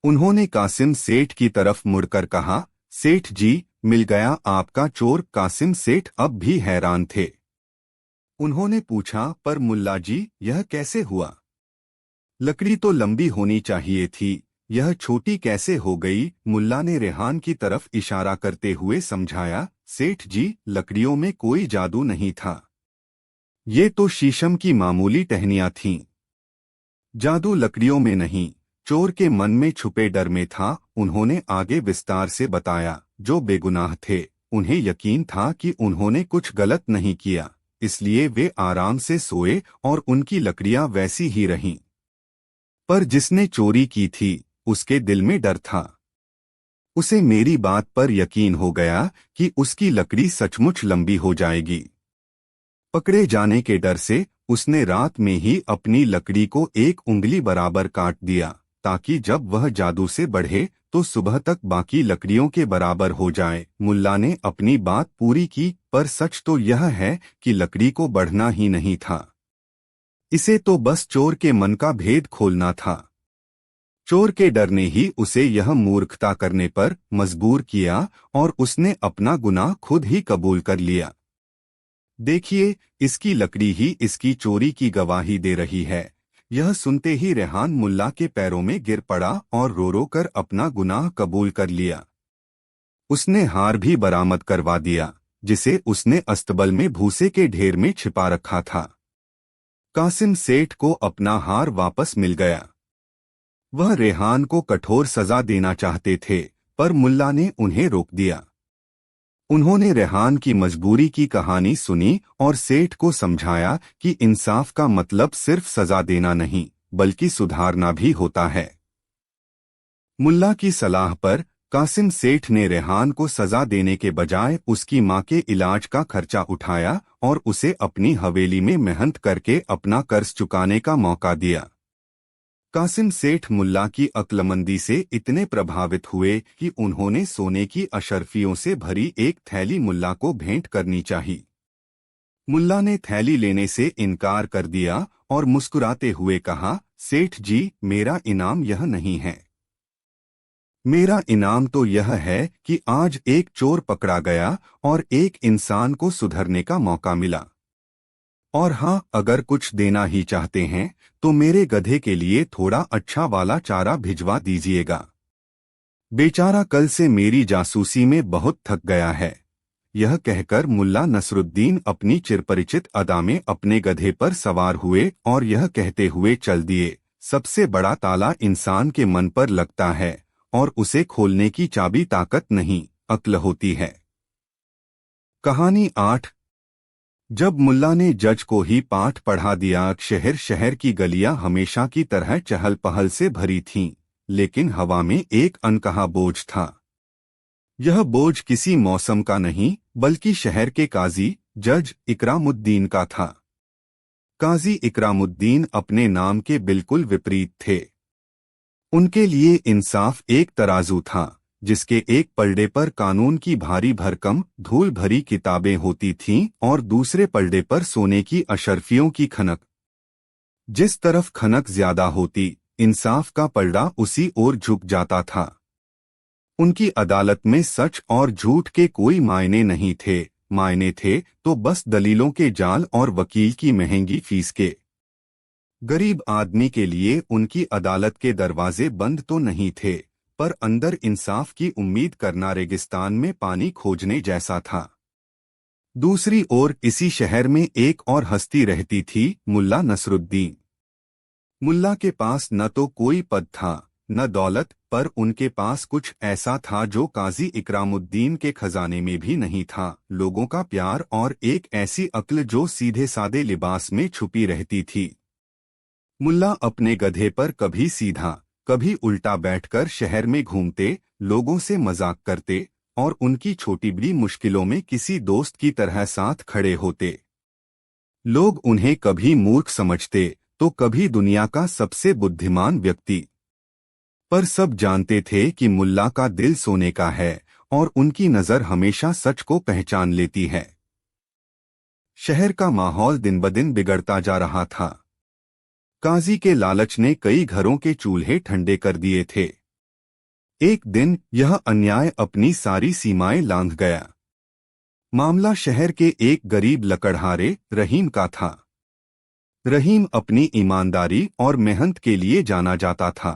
उन्होंने कासिम सेठ की तरफ मुड़कर कहा, सेठ जी, मिल गया आपका चोर। कासिम सेठ अब भी हैरान थे। उन्होंने पूछा, पर मुल्ला जी, यह कैसे हुआ? लकड़ी तो लंबी होनी चाहिए थी, यह छोटी कैसे हो गई? मुल्ला ने रेहान की तरफ इशारा करते हुए समझाया, सेठ जी, लकड़ियों में कोई जादू नहीं था। ये तो शीशम की मामूली टहनियां थीं। जादू लकड़ियों में नहीं, चोर के मन में छुपे डर में था। उन्होंने आगे विस्तार से बताया, जो बेगुनाह थे, उन्हें यकीन था कि उन्होंने कुछ गलत नहीं किया, इसलिए वे आराम से सोए और उनकी लकड़ियां वैसी ही रहीं। पर जिसने चोरी की थी, उसके दिल में डर था। उसे मेरी बात पर यकीन हो गया कि उसकी लकड़ी सचमुच लंबी हो जाएगी। पकड़े जाने के डर से उसने रात में ही अपनी लकड़ी को 1 उंगली बराबर काट दिया, ताकि जब वह जादू से बढ़े तो सुबह तक बाकी लकड़ियों के बराबर हो जाए। मुल्ला ने अपनी बात पूरी की, पर सच तो यह है कि लकड़ी को बढ़ना ही नहीं था। इसे तो बस चोर के मन का भेद खोलना था। चोर के डर ने ही उसे यह मूर्खता करने पर मजबूर किया और उसने अपना गुनाह खुद ही कबूल कर लिया। देखिए, इसकी लकड़ी ही इसकी चोरी की गवाही दे रही है। यह सुनते ही रेहान मुल्ला के पैरों में गिर पड़ा और रो रो कर अपना गुनाह कबूल कर लिया। उसने हार भी बरामद करवा दिया, जिसे उसने अस्तबल में भूसे के ढेर में छिपा रखा था। कासिम सेठ को अपना हार वापस मिल गया। वह रेहान को कठोर सजा देना चाहते थे, पर मुल्ला ने उन्हें रोक दिया। उन्होंने रेहान की मजबूरी की कहानी सुनी और सेठ को समझाया कि इंसाफ का मतलब सिर्फ सजा देना नहीं, बल्कि सुधारना भी होता है। मुल्ला की सलाह पर कासिम सेठ ने रेहान को सजा देने के बजाय उसकी मां के इलाज का खर्चा उठाया और उसे अपनी हवेली में मेहनत करके अपना कर्ज चुकाने का मौका दिया। कासिम सेठ मुल्ला की अक्लमंदी से इतने प्रभावित हुए कि उन्होंने सोने की अशर्फियों से भरी एक थैली मुल्ला को भेंट करनी चाहिए। मुल्ला ने थैली लेने से इनकार कर दिया और मुस्कुराते हुए कहा, सेठ जी, मेरा इनाम यह नहीं है। मेरा इनाम तो यह है कि आज एक चोर पकड़ा गया और एक इंसान को सुधरने का मौका मिला। और हाँ, अगर कुछ देना ही चाहते हैं तो मेरे गधे के लिए थोड़ा अच्छा वाला चारा भिजवा दीजिएगा। बेचारा कल से मेरी जासूसी में बहुत थक गया है। यह कहकर मुल्ला नसरुद्दीन अपनी चिरपरिचित अदा में अपने गधे पर सवार हुए और यह कहते हुए चल दिए, सबसे बड़ा ताला इंसान के मन पर लगता है और उसे खोलने की चाबी ताकत नहीं, अक्ल होती है। कहानी 8। जब मुल्ला ने जज को ही पाठ पढ़ा दिया, शहर शहर की गलियां हमेशा की तरह चहल पहल से भरी थीं, लेकिन हवा में एक अनकहा बोझ था। यह बोझ किसी मौसम का नहीं, बल्कि शहर के काजी जज इकरामुद्दीन का था। काजी इकरामुद्दीन अपने नाम के बिल्कुल विपरीत थे। उनके लिए इंसाफ एक तराजू था, जिसके एक पलड़े पर कानून की भारी भरकम धूल भरी किताबें होती थीं और दूसरे पलड़े पर सोने की अशर्फियों की खनक। जिस तरफ खनक ज्यादा होती, इंसाफ का पलड़ा उसी ओर झुक जाता था। उनकी अदालत में सच और झूठ के कोई मायने नहीं थे, मायने थे तो बस दलीलों के जाल और वकील की महंगी फीस के। गरीब आदमी के लिए उनकी अदालत के दरवाजे बंद तो नहीं थे, पर अंदर इंसाफ की उम्मीद करना रेगिस्तान में पानी खोजने जैसा था। दूसरी ओर इसी शहर में एक और हस्ती रहती थी, मुल्ला नसरुद्दीन। मुल्ला के पास न तो कोई पद था, न दौलत, पर उनके पास कुछ ऐसा था जो काजी इकरामुद्दीन के खजाने में भी नहीं था, लोगों का प्यार और एक ऐसी अक्ल जो सीधे सादे लिबास में छुपी रहती थी। मुल्ला अपने गधे पर कभी सीधा, कभी उल्टा बैठकर शहर में घूमते, लोगों से मजाक करते और उनकी छोटी बड़ी मुश्किलों में किसी दोस्त की तरह साथ खड़े होते। लोग उन्हें कभी मूर्ख समझते तो कभी दुनिया का सबसे बुद्धिमान व्यक्ति, पर सब जानते थे कि मुल्ला का दिल सोने का है और उनकी नजर हमेशा सच को पहचान लेती है। शहर का माहौल दिन ब दिन बिगड़ता जा रहा था। काजी के लालच ने कई घरों के चूल्हे ठंडे कर दिए थे। एक दिन यह अन्याय अपनी सारी सीमाएं लांघ गया। मामला शहर के एक गरीब लकड़हारे रहीम का था। रहीम अपनी ईमानदारी और मेहनत के लिए जाना जाता था।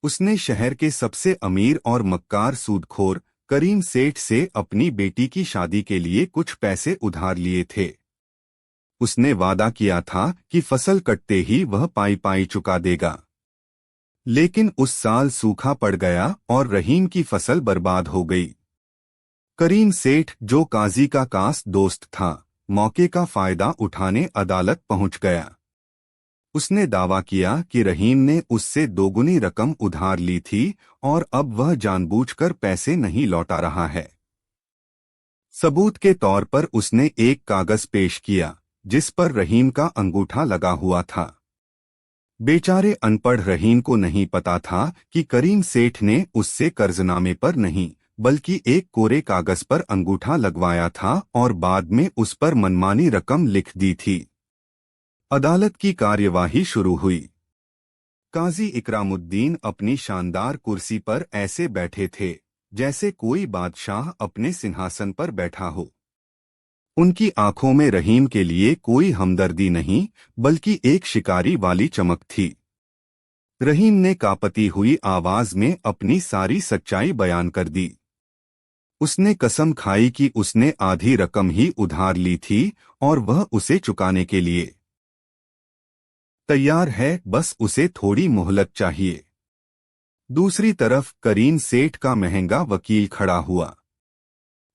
उसने शहर के सबसे अमीर और मक्कार सूदखोर करीम सेठ से अपनी बेटी की शादी के लिए कुछ पैसे उधार लिए थे। उसने वादा किया था कि फसल कटते ही वह पाई पाई चुका देगा। लेकिन उस साल सूखा पड़ गया और रहीम की फसल बर्बाद हो गई। करीम सेठ, जो काजी का खास दोस्त था, मौके का फायदा उठाने अदालत पहुंच गया। उसने दावा किया कि रहीम ने उससे दोगुनी रकम उधार ली थी और अब वह जानबूझकर पैसे नहीं लौटा रहा है। सबूत के तौर पर उसने एक कागज पेश किया जिस पर रहीम का अंगूठा लगा हुआ था। बेचारे अनपढ़ रहीम को नहीं पता था कि करीम सेठ ने उससे कर्जनामे पर नहीं बल्कि एक कोरे कागज पर अंगूठा लगवाया था और बाद में उस पर मनमानी रकम लिख दी थी। अदालत की कार्यवाही शुरू हुई। काजी इकरामुद्दीन अपनी शानदार कुर्सी पर ऐसे बैठे थे जैसे कोई बादशाह अपने सिंहासन पर बैठा हो। उनकी आंखों में रहीम के लिए कोई हमदर्दी नहीं बल्कि एक शिकारी वाली चमक थी। रहीम ने कांपती हुई आवाज में अपनी सारी सच्चाई बयान कर दी। उसने कसम खाई कि उसने आधी रकम ही उधार ली थी और वह उसे चुकाने के लिए तैयार है, बस उसे थोड़ी मोहलत चाहिए। दूसरी तरफ करीम सेठ का महंगा वकील खड़ा हुआ।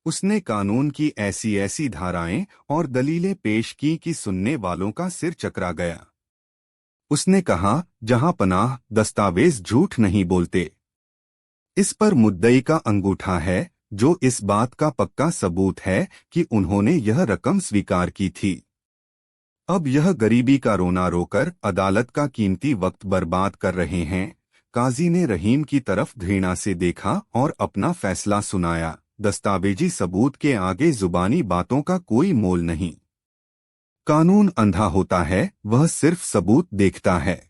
उसने कानून की ऐसी ऐसी धाराएं और दलीलें पेश की कि सुनने वालों का सिर चकरा गया। उसने कहा, जहां पनाह दस्तावेज झूठ नहीं बोलते। इस पर मुद्दई का अंगूठा है जो इस बात का पक्का सबूत है कि उन्होंने यह रकम स्वीकार की थी। अब यह गरीबी का रोना रोकर अदालत का कीमती वक्त बर्बाद कर रहे हैं। काजी ने रहीम की तरफ घृणा से देखा और अपना फैसला सुनाया। दस्तावेजी सबूत के आगे जुबानी बातों का कोई मोल नहीं। कानून अंधा होता है, वह सिर्फ सबूत देखता है।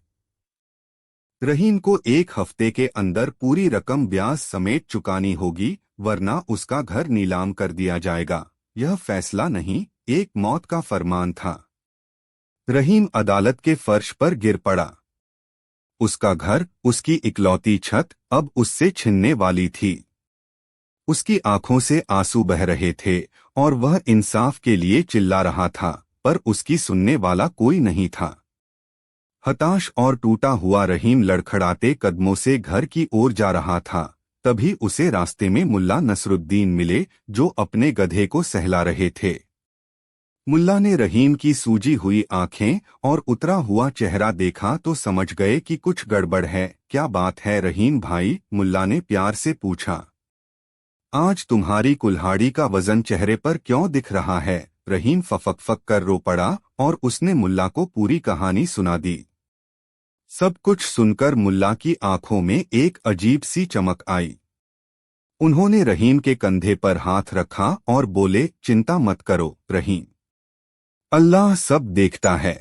रहीम को 1 हफ्ते के अंदर पूरी रकम ब्याज समेत चुकानी होगी, वरना उसका घर नीलाम कर दिया जाएगा। यह फैसला नहीं, एक मौत का फरमान था। रहीम अदालत के फर्श पर गिर पड़ा। उसका घर, उसकी इकलौती छत अब उससे छिनने वाली थी। उसकी आंखों से आंसू बह रहे थे और वह इंसाफ के लिए चिल्ला रहा था, पर उसकी सुनने वाला कोई नहीं था। हताश और टूटा हुआ रहीम लड़खड़ाते कदमों से घर की ओर जा रहा था। तभी उसे रास्ते में मुल्ला नसरुद्दीन मिले, जो अपने गधे को सहला रहे थे। मुल्ला ने रहीम की सूजी हुई आंखें और उतरा हुआ चेहरा देखा तो समझ गए कि कुछ गड़बड़ है। क्या बात है रहीम भाई? मुल्ला ने प्यार से पूछा। आज तुम्हारी कुल्हाड़ी का वजन चेहरे पर क्यों दिख रहा है? रहीम फक कर रो पड़ा और उसने मुल्ला को पूरी कहानी सुना दी। सब कुछ सुनकर मुल्ला की आंखों में एक अजीब सी चमक आई। उन्होंने रहीम के कंधे पर हाथ रखा और बोले, चिंता मत करो रहीम, अल्लाह सब देखता है।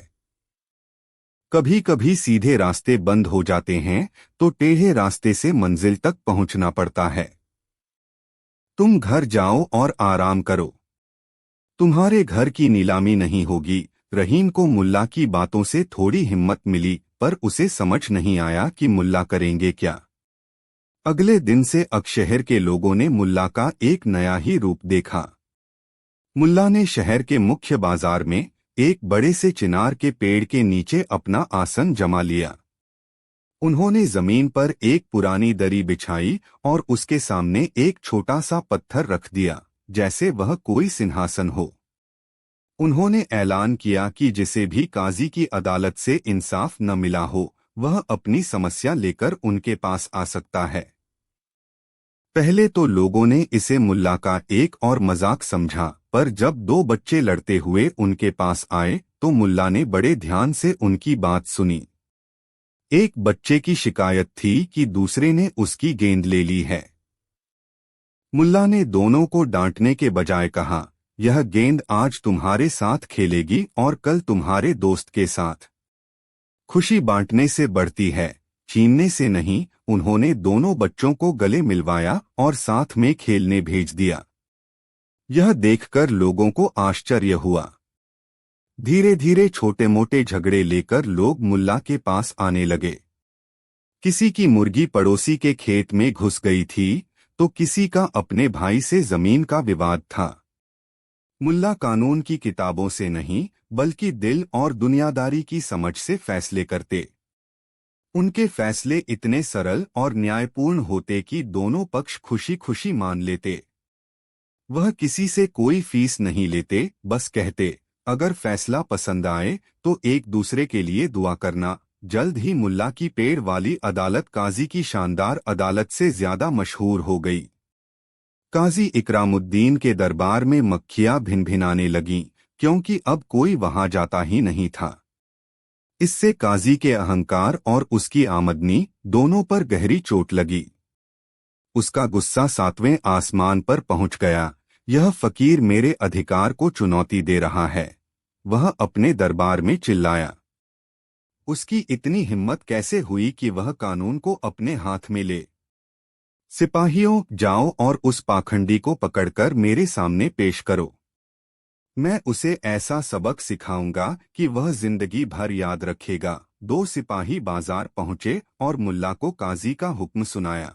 कभी कभी सीधे रास्ते बंद हो जाते हैं तो टेढ़े रास्ते से मंजिल तक पहुंचना पड़ता है। तुम घर जाओ और आराम करो, तुम्हारे घर की नीलामी नहीं होगी। रहीम को मुल्ला की बातों से थोड़ी हिम्मत मिली, पर उसे समझ नहीं आया कि मुल्ला करेंगे क्या। अगले दिन से अकशहर के लोगों ने मुल्ला का एक नया ही रूप देखा। मुल्ला ने शहर के मुख्य बाजार में एक बड़े से चिनार के पेड़ के नीचे अपना आसन जमा लिया। उन्होंने जमीन पर एक पुरानी दरी बिछाई और उसके सामने एक छोटा सा पत्थर रख दिया, जैसे वह कोई सिंहासन हो। उन्होंने ऐलान किया कि जिसे भी काजी की अदालत से इंसाफ न मिला हो, वह अपनी समस्या लेकर उनके पास आ सकता है। पहले तो लोगों ने इसे मुल्ला का एक और मजाक समझा, पर जब 2 बच्चे लड़ते हुए उनके पास आए तो मुल्ला ने बड़े ध्यान से उनकी बात सुनी। एक बच्चे की शिकायत थी कि दूसरे ने उसकी गेंद ले ली है। मुल्ला ने दोनों को डांटने के बजाय कहा, यह गेंद आज तुम्हारे साथ खेलेगी और कल तुम्हारे दोस्त के साथ। खुशी बांटने से बढ़ती है, छीनने से नहीं, उन्होंने दोनों बच्चों को गले मिलवाया और साथ में खेलने भेज दिया। यह देखकर लोगों को आश्चर्य हुआ। धीरे धीरे छोटे मोटे झगड़े लेकर लोग मुल्ला के पास आने लगे। किसी की मुर्गी पड़ोसी के खेत में घुस गई थी, तो किसी का अपने भाई से जमीन का विवाद था। मुल्ला कानून की किताबों से नहीं, बल्कि दिल और दुनियादारी की समझ से फैसले करते। उनके फैसले इतने सरल और न्यायपूर्ण होते कि दोनों पक्ष खुशी खुशी मान लेते। वह किसी से कोई फीस नहीं लेते, बस कहते, अगर फैसला पसंद आए तो एक दूसरे के लिए दुआ करना। जल्द ही मुल्ला की पेड़ वाली अदालत काजी की शानदार अदालत से ज्यादा मशहूर हो गई। काजी इकरामुद्दीन के दरबार में मक्खियां भिनभिनाने लगीं, क्योंकि अब कोई वहां जाता ही नहीं था। इससे काजी के अहंकार और उसकी आमदनी दोनों पर गहरी चोट लगी। उसका गुस्सा 7वें आसमान पर पहुंच गया। यह फकीर मेरे अधिकार को चुनौती दे रहा है, वह अपने दरबार में चिल्लाया। उसकी इतनी हिम्मत कैसे हुई कि वह कानून को अपने हाथ में ले? सिपाहियों, जाओ और उस पाखंडी को पकड़कर मेरे सामने पेश करो। मैं उसे ऐसा सबक सिखाऊंगा कि वह जिंदगी भर याद रखेगा। 2 सिपाही बाजार पहुंचे और मुल्ला को काजी का हुक्म सुनाया।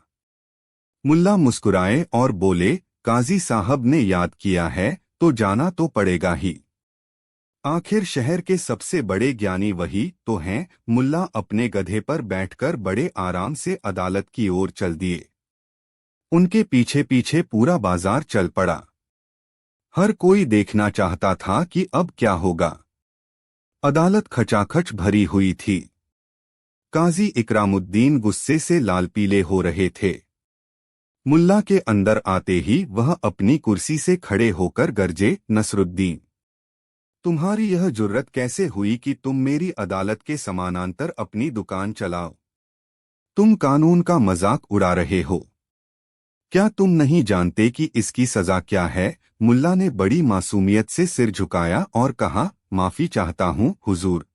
मुल्ला मुस्कुराए और बोले, काजी साहब ने याद किया है तो जाना तो पड़ेगा ही। आखिर शहर के सबसे बड़े ज्ञानी वही तो हैं। मुल्ला अपने गधे पर बैठकर बड़े आराम से अदालत की ओर चल दिए। उनके पीछे पीछे पूरा बाजार चल पड़ा। हर कोई देखना चाहता था कि अब क्या होगा। अदालत खचाखच भरी हुई थी। काजी इकरामुद्दीन गुस्से से लाल पीले हो रहे थे। मुल्ला के अंदर आते ही वह अपनी कुर्सी से खड़े होकर गरजे, नसरुद्दीन, तुम्हारी यह जुर्रत कैसे हुई कि तुम मेरी अदालत के समानांतर अपनी दुकान चलाओ? तुम कानून का मजाक उड़ा रहे हो। क्या तुम नहीं जानते कि इसकी सजा क्या है? मुल्ला ने बड़ी मासूमियत से सिर झुकाया और कहा, माफी चाहता हूँ हुजूर।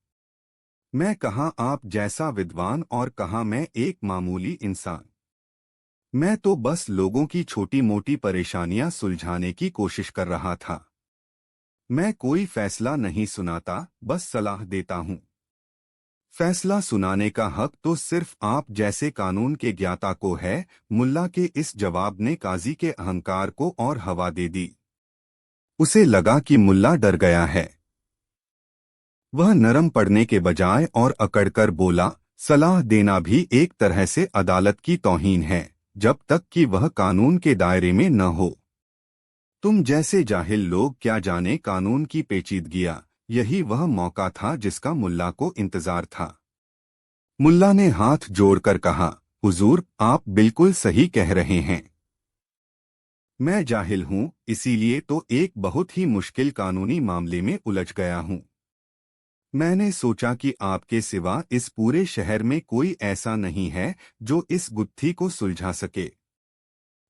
मैं कहाँ आप जैसा विद्वान और कहाँ मैं एक मामूली इंसान। मैं तो बस लोगों की छोटी मोटी परेशानियां सुलझाने की कोशिश कर रहा था। मैं कोई फैसला नहीं सुनाता, बस सलाह देता हूँ। फैसला सुनाने का हक तो सिर्फ आप जैसे कानून के ज्ञाता को है। मुल्ला के इस जवाब ने काजी के अहंकार को और हवा दे दी। उसे लगा कि मुल्ला डर गया है। वह नरम पड़ने के बजाय और अकड़कर बोला, सलाह देना भी एक तरह से अदालत की तौहीन है, जब तक कि वह कानून के दायरे में न हो। तुम जैसे जाहिल लोग क्या जाने कानून की पेचीदगियां। यही वह मौका था जिसका मुल्ला को इंतजार था। मुल्ला ने हाथ जोड़कर कहा, हुजूर, आप बिल्कुल सही कह रहे हैं। मैं जाहिल हूं, इसीलिए तो एक बहुत ही मुश्किल कानूनी मामले में उलझ गया हूं। मैंने सोचा कि आपके सिवा इस पूरे शहर में कोई ऐसा नहीं है जो इस गुत्थी को सुलझा सके।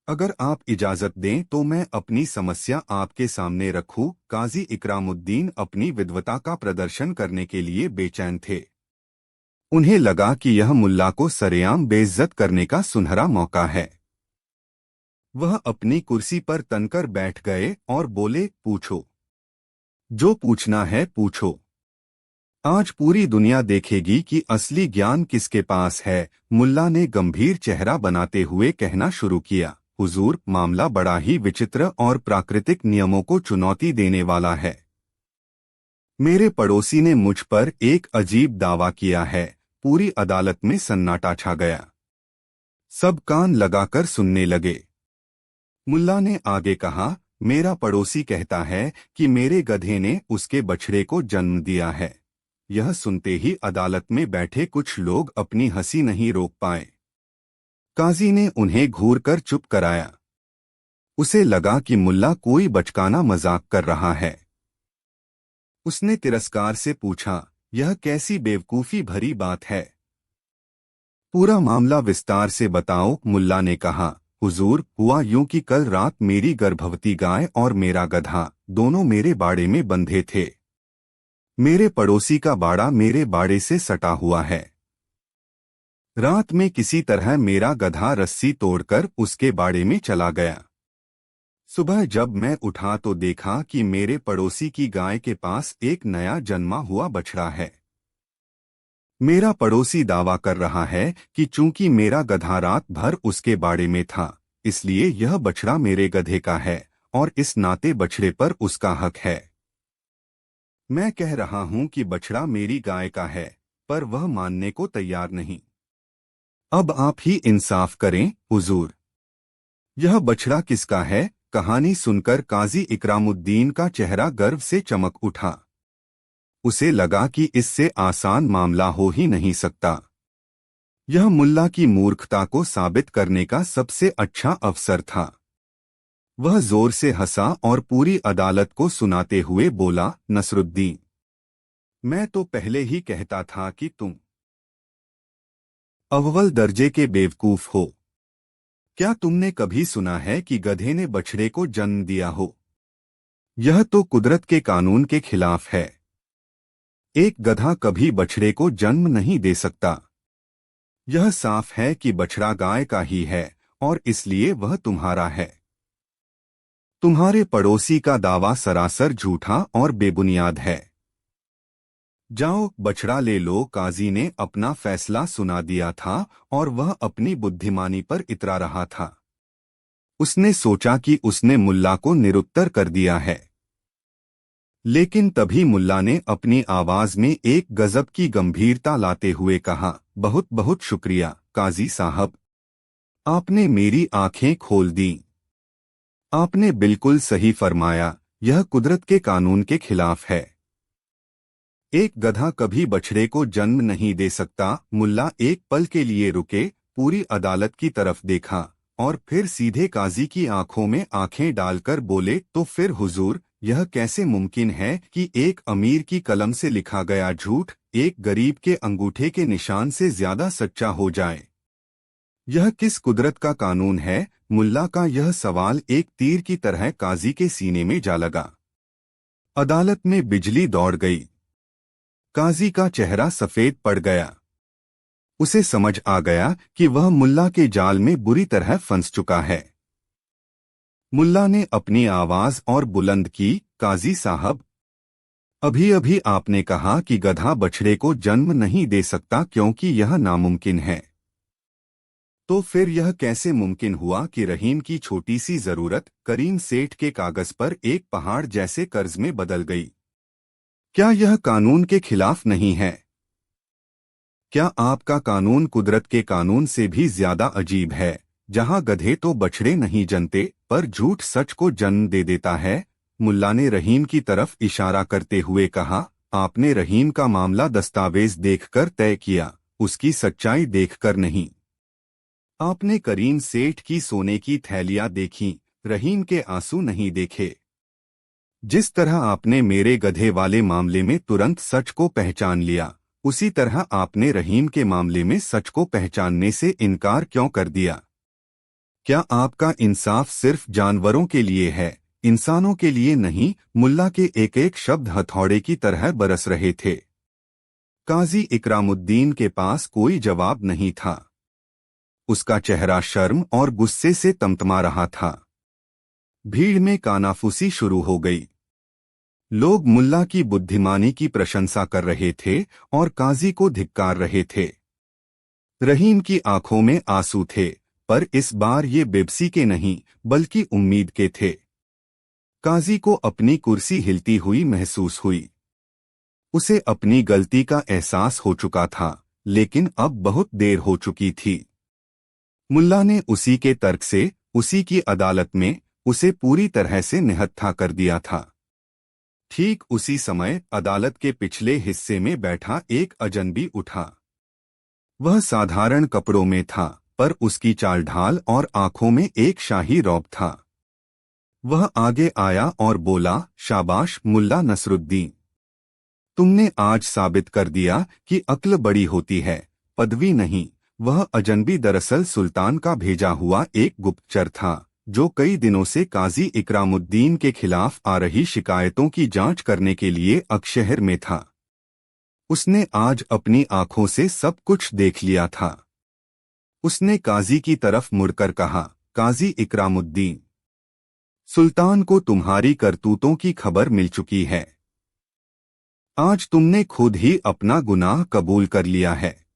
अगर आप इजाजत दें तो मैं अपनी समस्या आपके सामने रखूं। काजी इकरामुद्दीन अपनी विद्वता का प्रदर्शन करने के लिए बेचैन थे। उन्हें लगा कि यह मुल्ला को सरेआम बेइज्जत करने का सुनहरा मौका है। वह अपनी कुर्सी पर तनकर बैठ गए और बोले, पूछो, जो पूछना है पूछो। आज पूरी दुनिया देखेगी कि असली ज्ञान किसके पास है। मुल्ला ने गंभीर चेहरा बनाते हुए कहना शुरू किया, हुजूर, मामला बड़ा ही विचित्र और प्राकृतिक नियमों को चुनौती देने वाला है। मेरे पड़ोसी ने मुझ पर एक अजीब दावा किया है। पूरी अदालत में सन्नाटा छा गया। सब कान लगाकर सुनने लगे। मुल्ला ने आगे कहा, मेरा पड़ोसी कहता है कि मेरे गधे ने उसके बछड़े को जन्म दिया है। यह सुनते ही अदालत में बैठे कुछ लोग अपनी हंसी नहीं रोक पाए। काजी ने उन्हें घूरकर चुप कराया। उसे लगा कि मुल्ला कोई बचकाना मजाक कर रहा है। उसने तिरस्कार से पूछा, यह कैसी बेवकूफी भरी बात है? पूरा मामला विस्तार से बताओ। मुल्ला ने कहा, हुजूर, हुआ यूं कि कल रात मेरी गर्भवती गाय और मेरा गधा दोनों मेरे बाड़े में बंधे थे। मेरे पड़ोसी का बाड़ा मेरे बाड़े से सटा हुआ है। रात में किसी तरह मेरा गधा रस्सी तोड़कर उसके बाड़े में चला गया। सुबह जब मैं उठा तो देखा कि मेरे पड़ोसी की गाय के पास एक नया जन्मा हुआ बछड़ा है। मेरा पड़ोसी दावा कर रहा है कि चूंकि मेरा गधा रात भर उसके बाड़े में था, इसलिए यह बछड़ा मेरे गधे का है और इस नाते बछड़े पर उसका हक है। मैं कह रहा हूं कि बछड़ा मेरी गाय का है, पर वह मानने को तैयार नहीं। अब आप ही इंसाफ करें हुजूर, यह बछड़ा किसका है? कहानी सुनकर काजी इकरामुद्दीन का चेहरा गर्व से चमक उठा। उसे लगा कि इससे आसान मामला हो ही नहीं सकता। यह मुल्ला की मूर्खता को साबित करने का सबसे अच्छा अवसर था। वह जोर से हंसा और पूरी अदालत को सुनाते हुए बोला, नसरुद्दीन, मैं तो पहले ही कहता था कि तुम अव्वल दर्जे के बेवकूफ हो। क्या तुमने कभी सुना है कि गधे ने बछड़े को जन्म दिया हो? यह तो कुदरत के कानून के खिलाफ है। एक गधा कभी बछड़े को जन्म नहीं दे सकता। यह साफ है कि बछड़ा गाय का ही है और इसलिए वह तुम्हारा है। तुम्हारे पड़ोसी का दावा सरासर झूठा और बेबुनियाद है। जाओ बछड़ा ले लो। काजी ने अपना फैसला सुना दिया था और वह अपनी बुद्धिमानी पर इतरा रहा था। उसने सोचा कि उसने मुल्ला को निरुत्तर कर दिया है, लेकिन तभी मुल्ला ने अपनी आवाज में एक गजब की गंभीरता लाते हुए कहा, बहुत बहुत शुक्रिया काजी साहब, आपने मेरी आंखें खोल दी। आपने बिल्कुल सही फरमाया, यह कुदरत के कानून के खिलाफ है। एक गधा कभी बछड़े को जन्म नहीं दे सकता। मुल्ला एक पल के लिए रुके, पूरी अदालत की तरफ देखा और फिर सीधे काजी की आंखों में आंखें डालकर बोले, तो फिर हुजूर, यह कैसे मुमकिन है कि एक अमीर की कलम से लिखा गया झूठ एक गरीब के अंगूठे के निशान से ज्यादा सच्चा हो जाए? यह किस कुदरत का कानून है? मुल्ला का यह सवाल एक तीर की तरह काजी के सीने में जा लगा। अदालत में बिजली दौड़ गई। काजी का चेहरा सफेद पड़ गया। उसे समझ आ गया कि वह मुल्ला के जाल में बुरी तरह फंस चुका है। मुल्ला ने अपनी आवाज और बुलंद की, काजी साहब, अभी अभी आपने कहा कि गधा बछड़े को जन्म नहीं दे सकता क्योंकि यह नामुमकिन है। तो फिर यह कैसे मुमकिन हुआ कि रहीम की छोटी सी जरूरत करीम सेठ के कागज पर एक पहाड़ जैसे कर्ज में बदल गई? क्या यह कानून के खिलाफ नहीं है? क्या आपका कानून कुदरत के कानून से भी ज्यादा अजीब है, जहां गधे तो बछड़े नहीं जनते पर झूठ सच को जन्म दे देता है? मुल्ला ने रहीम की तरफ इशारा करते हुए कहा, आपने रहीम का मामला दस्तावेज देखकर तय किया, उसकी सच्चाई देखकर नहीं। आपने करीम सेठ की सोने की थैलियां देखीं, रहीम के आंसू नहीं देखे। जिस तरह आपने मेरे गधे वाले मामले में तुरंत सच को पहचान लिया, उसी तरह आपने रहीम के मामले में सच को पहचानने से इनकार क्यों कर दिया? क्या आपका इंसाफ सिर्फ जानवरों के लिए है, इंसानों के लिए नहीं? मुल्ला के एक एक शब्द हथौड़े की तरह बरस रहे थे। काजी इकरामुद्दीन के पास कोई जवाब नहीं था। उसका चेहरा शर्म और गुस्से से तमतमा रहा था। भीड़ में कानाफूसी शुरू हो गई। लोग मुल्ला की बुद्धिमानी की प्रशंसा कर रहे थे और काजी को धिक्कार रहे थे। रहीम की आंखों में आंसू थे, पर इस बार ये बेबसी के नहीं बल्कि उम्मीद के थे। काजी को अपनी कुर्सी हिलती हुई महसूस हुई। उसे अपनी गलती का एहसास हो चुका था, लेकिन अब बहुत देर हो चुकी थी। मुल्ला ने उसी के तर्क से, उसी की अदालत में उसे पूरी तरह से निहत्था कर दिया था। ठीक उसी समय अदालत के पिछले हिस्से में बैठा एक अजनबी उठा। वह साधारण कपड़ों में था, पर उसकी चाल ढाल और आंखों में एक शाही रौब था। वह आगे आया और बोला, शाबाश मुल्ला नसरुद्दीन, तुमने आज साबित कर दिया कि अक्ल बड़ी होती है, पदवी नहीं। वह अजनबी दरअसल सुल्तान का भेजा हुआ एक गुप्तचर था, जो कई दिनों से काजी इकरामुद्दीन के खिलाफ आ रही शिकायतों की जांच करने के लिए अकशहर में था। उसने आज अपनी आंखों से सब कुछ देख लिया था। उसने काजी की तरफ मुड़कर कहा, काजी इकरामुद्दीन, सुल्तान को तुम्हारी करतूतों की खबर मिल चुकी है। आज तुमने खुद ही अपना गुनाह कबूल कर लिया है।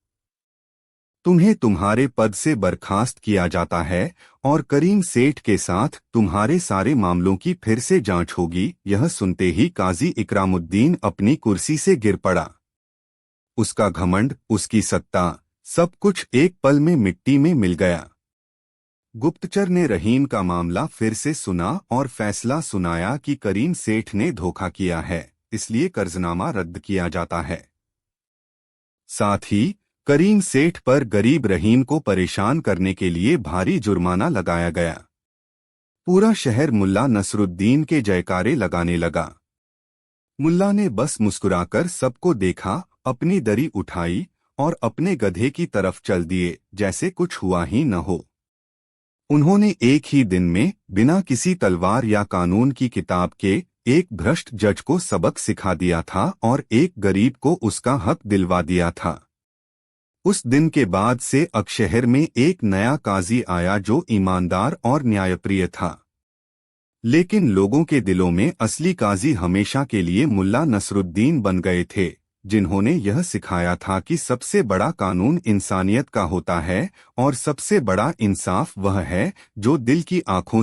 तुम्हें तुम्हारे पद से बर्खास्त किया जाता है और करीम सेठ के साथ तुम्हारे सारे मामलों की फिर से जांच होगी। यह सुनते ही काजी इकरामुद्दीन अपनी कुर्सी से गिर पड़ा। उसका घमंड, उसकी सत्ता, सब कुछ एक पल में मिट्टी में मिल गया। गुप्तचर ने रहीम का मामला फिर से सुना और फैसला सुनाया कि करीम सेठ ने धोखा किया है, इसलिए कर्जनामा रद्द किया जाता है। साथ ही करीम सेठ पर गरीब रहीम को परेशान करने के लिए भारी जुर्माना लगाया गया। पूरा शहर मुल्ला नसरुद्दीन के जयकारे लगाने लगा। मुल्ला ने बस मुस्कुराकर सबको देखा, अपनी दरी उठाई और अपने गधे की तरफ चल दिए जैसे कुछ हुआ ही न हो। उन्होंने एक ही दिन में बिना किसी तलवार या कानून की किताब के एक भ्रष्ट जज को सबक सिखा दिया था और एक गरीब को उसका हक दिलवा दिया था। उस दिन के बाद से शहर में एक नया काजी आया जो ईमानदार और न्यायप्रिय था। लेकिन लोगों के दिलों में असली काजी हमेशा के लिए मुल्ला नसरुद्दीन बन गए थे, जिन्होंने यह सिखाया था कि सबसे बड़ा कानून इंसानियत का होता है और सबसे बड़ा इंसाफ वह है जो दिल की आंखों से